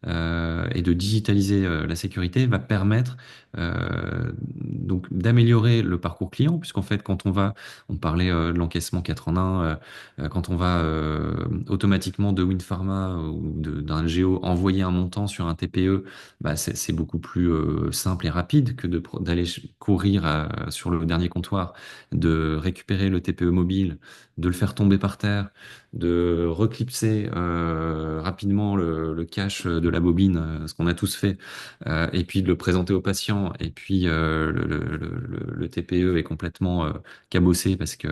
et de digitaliser la sécurité va permettre donc d'améliorer le parcours client, puisqu'en fait on parlait de l'encaissement 4 en 1, quand on va automatiquement de Winpharma ou d'un Géo envoyer un montant sur un TPE, bah c'est beaucoup plus simple et rapide que d'aller courir sur le dernier comptoir, de récupérer le TPE mobile, de le faire tomber par terre, de reclipser rapidement le cache de la bobine, ce qu'on a tous fait, et puis de le présenter au patient. Et puis le TPE est complètement cabossé parce que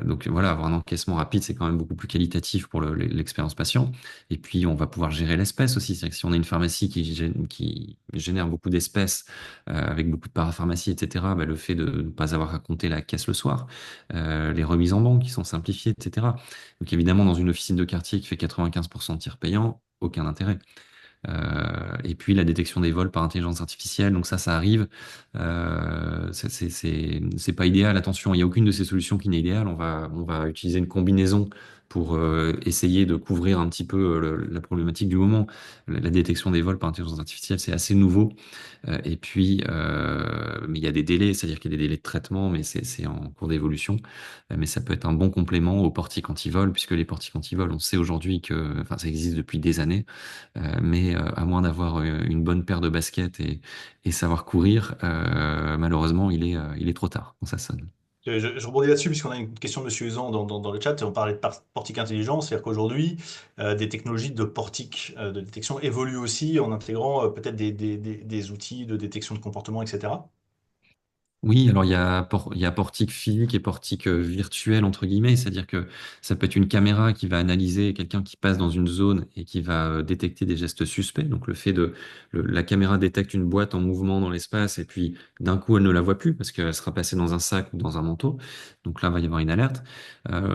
donc voilà, avoir un encaissement rapide, c'est quand même beaucoup plus qualitatif pour l'expérience patient. Et puis on va pouvoir gérer l'espèce aussi. C'est-à-dire que si on a une pharmacie qui génère beaucoup d'espèces avec beaucoup de parapharmacie, etc., bah, le fait de ne pas avoir à compter la caisse le soir, les remises en banque qui sont simplifiées, etc. Donc évidemment, dans une officine de quartier qui fait 95% de tiers payants, aucun intérêt. Et puis la détection des vols par intelligence artificielle, donc ça arrive. C'est pas idéal, attention, il n'y a aucune de ces solutions qui n'est idéale. On va utiliser une combinaison pour essayer de couvrir un petit peu la problématique du moment. La détection des vols par intelligence artificielle, c'est assez nouveau. Mais il y a des délais, c'est-à-dire qu'il y a des délais de traitement, mais c'est en cours d'évolution. Mais ça peut être un bon complément aux portiques anti-vol, puisque les portiques anti-vol, on sait aujourd'hui que, enfin, ça existe depuis des années, mais à moins d'avoir une bonne paire de baskets et savoir courir, malheureusement, il est trop tard quand ça sonne. Je rebondis là-dessus puisqu'on a une question de Monsieur Usan dans le chat. On parlait de portique intelligent, c'est-à-dire qu'aujourd'hui, des technologies de portique de détection évoluent aussi en intégrant peut-être des outils de détection de comportement, etc. Oui, alors il y a portique physique et portique virtuel, entre guillemets, c'est-à-dire que ça peut être une caméra qui va analyser quelqu'un qui passe dans une zone et qui va détecter des gestes suspects. Donc la caméra détecte une boîte en mouvement dans l'espace et puis d'un coup elle ne la voit plus parce qu'elle sera passée dans un sac ou dans un manteau. Donc là, il va y avoir une alerte.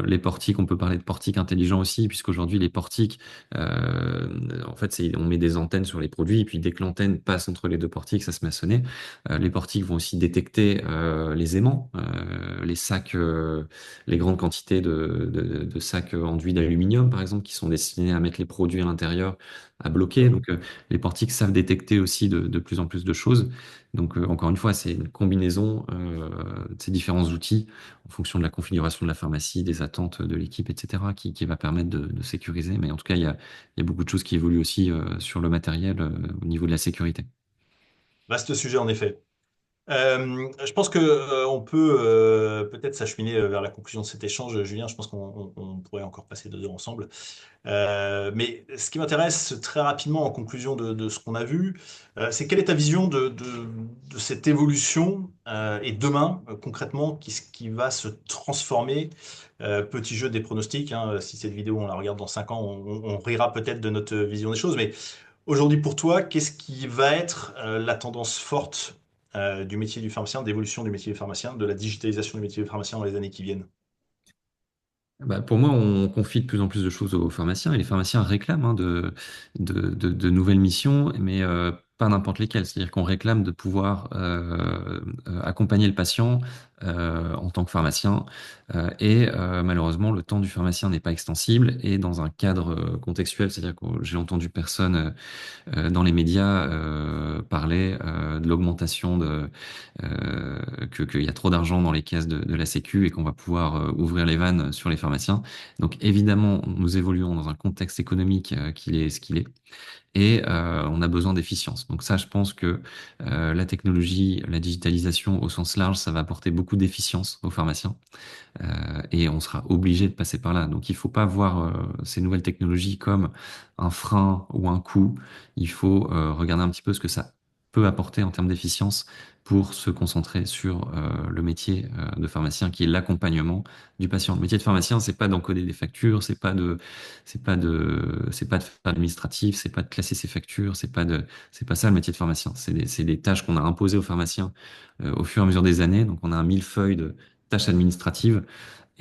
Les portiques, on peut parler de portiques intelligents aussi, puisqu'aujourd'hui les portiques en fait, on met des antennes sur les produits, et puis dès que l'antenne passe entre les deux portiques, ça se met à sonner. Les portiques vont aussi détecter les aimants, les sacs, les grandes quantités de sacs enduits d'aluminium, par exemple, qui sont destinés à mettre les produits à l'intérieur, à bloquer. Donc, les portiques savent détecter aussi de plus en plus de choses. Donc, encore une fois, c'est une combinaison de ces différents outils en fonction de la configuration de la pharmacie, des attentes de l'équipe, etc., qui va permettre de sécuriser. Mais en tout cas, il y a beaucoup de choses qui évoluent aussi sur le matériel au niveau de la sécurité. Vaste sujet en effet. Je pense que on peut peut-être s'acheminer vers la conclusion de cet échange, Julien. Je pense qu'on pourrait encore passer 2 heures ensemble. Mais ce qui m'intéresse très rapidement en conclusion de ce qu'on a vu, c'est quelle est ta vision de cette évolution et demain, concrètement, qui va se transformer. Petit jeu des pronostics, hein, si cette vidéo on la regarde dans 5 ans, on rira peut-être de notre vision des choses. Mais aujourd'hui pour toi, qu'est-ce qui va être la tendance forte du métier du pharmacien, d'évolution du métier du pharmacien, de la digitalisation du métier du pharmacien dans les années qui viennent? Bah, pour moi, on confie de plus en plus de choses aux pharmaciens et les pharmaciens réclament de nouvelles missions, mais pas n'importe lesquelles. C'est-à-dire qu'on réclame de pouvoir accompagner le patient en tant que pharmacien et malheureusement, le temps du pharmacien n'est pas extensible et dans un cadre contextuel, c'est-à-dire que j'ai entendu personne dans les médias parler de l'augmentation qu'il y a trop d'argent dans les caisses de la Sécu et qu'on va pouvoir ouvrir les vannes sur les pharmaciens. Donc évidemment, nous évoluons dans un contexte économique qui est ce qu'il est et on a besoin d'efficience. Donc ça, je pense que la technologie, la digitalisation au sens large, ça va apporter beaucoup d'efficience aux pharmaciens et on sera obligé de passer par là. Donc il faut pas voir ces nouvelles technologies comme un frein ou un coût. Il faut regarder un petit peu ce que ça peut apporter en termes d'efficience pour se concentrer sur le métier de pharmacien qui est l'accompagnement du patient. Le métier de pharmacien, c'est pas d'encoder des factures, c'est pas de faire administratif, c'est pas de classer ses factures, c'est pas ça le métier de pharmacien. C'est des tâches qu'on a imposées aux pharmaciens au fur et à mesure des années. Donc on a un millefeuille de tâches administratives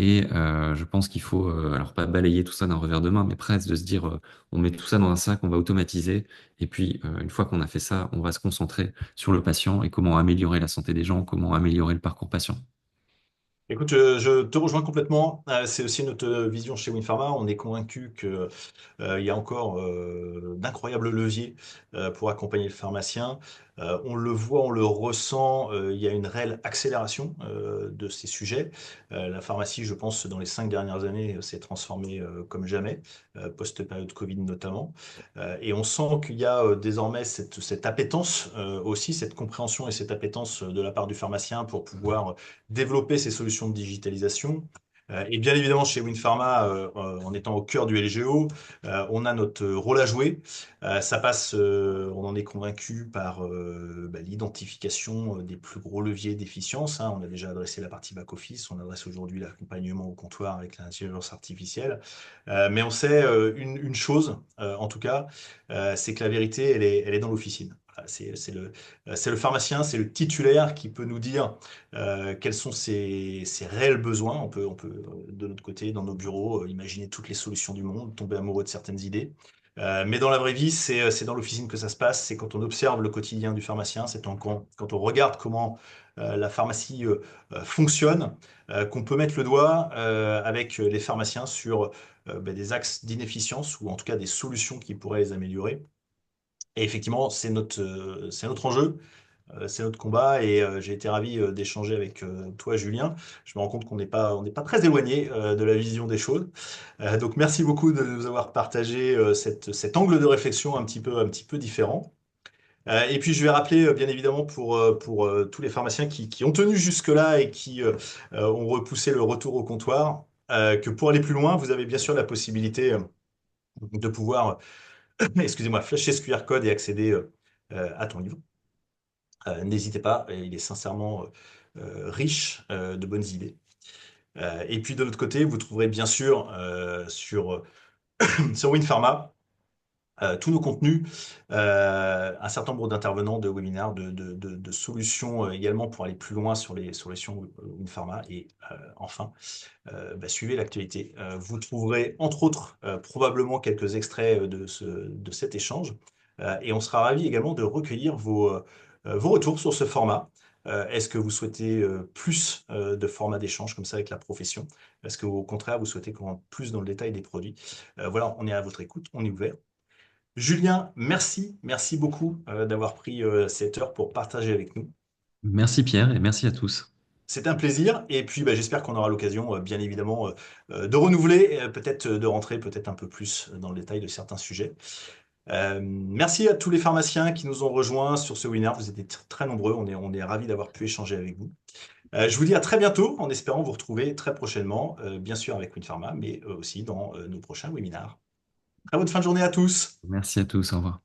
et je pense qu'il faut, alors pas balayer tout ça d'un revers de main, mais presque de se dire, on met tout ça dans un sac, on va automatiser, et puis une fois qu'on a fait ça, on va se concentrer sur le patient et comment améliorer la santé des gens, comment améliorer le parcours patient. Écoute, je te rejoins complètement. C'est aussi notre vision chez Winpharma. On est convaincu que il y a encore d'incroyables leviers pour accompagner le pharmacien. On le voit, on le ressent. Il y a une réelle accélération de ces sujets. La pharmacie, je pense, dans les 5 dernières années, s'est transformée comme jamais, post-période Covid notamment. Et on sent qu'il y a désormais cette appétence aussi, cette compréhension et cette appétence de la part du pharmacien pour pouvoir développer ces solutions de digitalisation. Et bien évidemment, chez Winpharma, en étant au cœur du LGO, on a notre rôle à jouer. Ça passe, on en est convaincu, par l'identification des plus gros leviers d'efficience, hein. On a déjà adressé la partie back-office, on adresse aujourd'hui l'accompagnement au comptoir avec l'intelligence artificielle. Mais on sait une chose, en tout cas, c'est que la vérité, elle est dans l'officine. Voilà, c'est le pharmacien, c'est le titulaire qui peut nous dire quels sont ses réels besoins. On peut, de notre côté, dans nos bureaux, imaginer toutes les solutions du monde, tomber amoureux de certaines idées. Mais dans la vraie vie, c'est dans l'officine que ça se passe. C'est quand on observe le quotidien du pharmacien, c'est quand on regarde comment la pharmacie fonctionne, qu'on peut mettre le doigt avec les pharmaciens sur des axes d'inefficience ou en tout cas des solutions qui pourraient les améliorer. Et effectivement, c'est notre enjeu. C'est notre combat et j'ai été ravi d'échanger avec toi, Julien. Je me rends compte qu'on n'est pas très éloigné de la vision des choses. Donc merci beaucoup de nous avoir partagé cet angle de réflexion un petit peu différent. Et puis je vais rappeler bien évidemment pour tous les pharmaciens qui ont tenu jusque-là et qui ont repoussé le retour au comptoir, que pour aller plus loin, vous avez bien sûr la possibilité de pouvoir, excusez-moi, flasher ce QR code et accéder à ton livre. N'hésitez pas, il est sincèrement riche de bonnes idées. Et puis de l'autre côté, vous trouverez bien sûr sur Winpharma tous nos contenus, un certain nombre d'intervenants, de webinaires, de solutions également pour aller plus loin sur les solutions WinPharma. Et enfin, suivez l'actualité. Vous trouverez entre autres probablement quelques extraits de cet échange. Et on sera ravi également de recueillir vos retours sur ce format. Est-ce que vous souhaitez plus de formats d'échange comme ça avec la profession? Est-ce qu'au contraire, vous souhaitez qu'on rentre plus dans le détail des produits? Voilà, on est à votre écoute, on est ouvert. Julien, merci beaucoup d'avoir pris cette heure pour partager avec nous. Merci Pierre et merci à tous. C'est un plaisir et puis j'espère qu'on aura l'occasion, bien évidemment, de renouveler, peut-être de rentrer peut-être un peu plus dans le détail de certains sujets. Merci à tous les pharmaciens qui nous ont rejoints sur ce webinaire. Vous étiez très nombreux, on est ravis d'avoir pu échanger avec vous. Je vous dis à très bientôt en espérant vous retrouver très prochainement, bien sûr avec WinPharma, mais aussi dans nos prochains webinaires. Très bonne fin de journée à tous. Merci à tous, au revoir.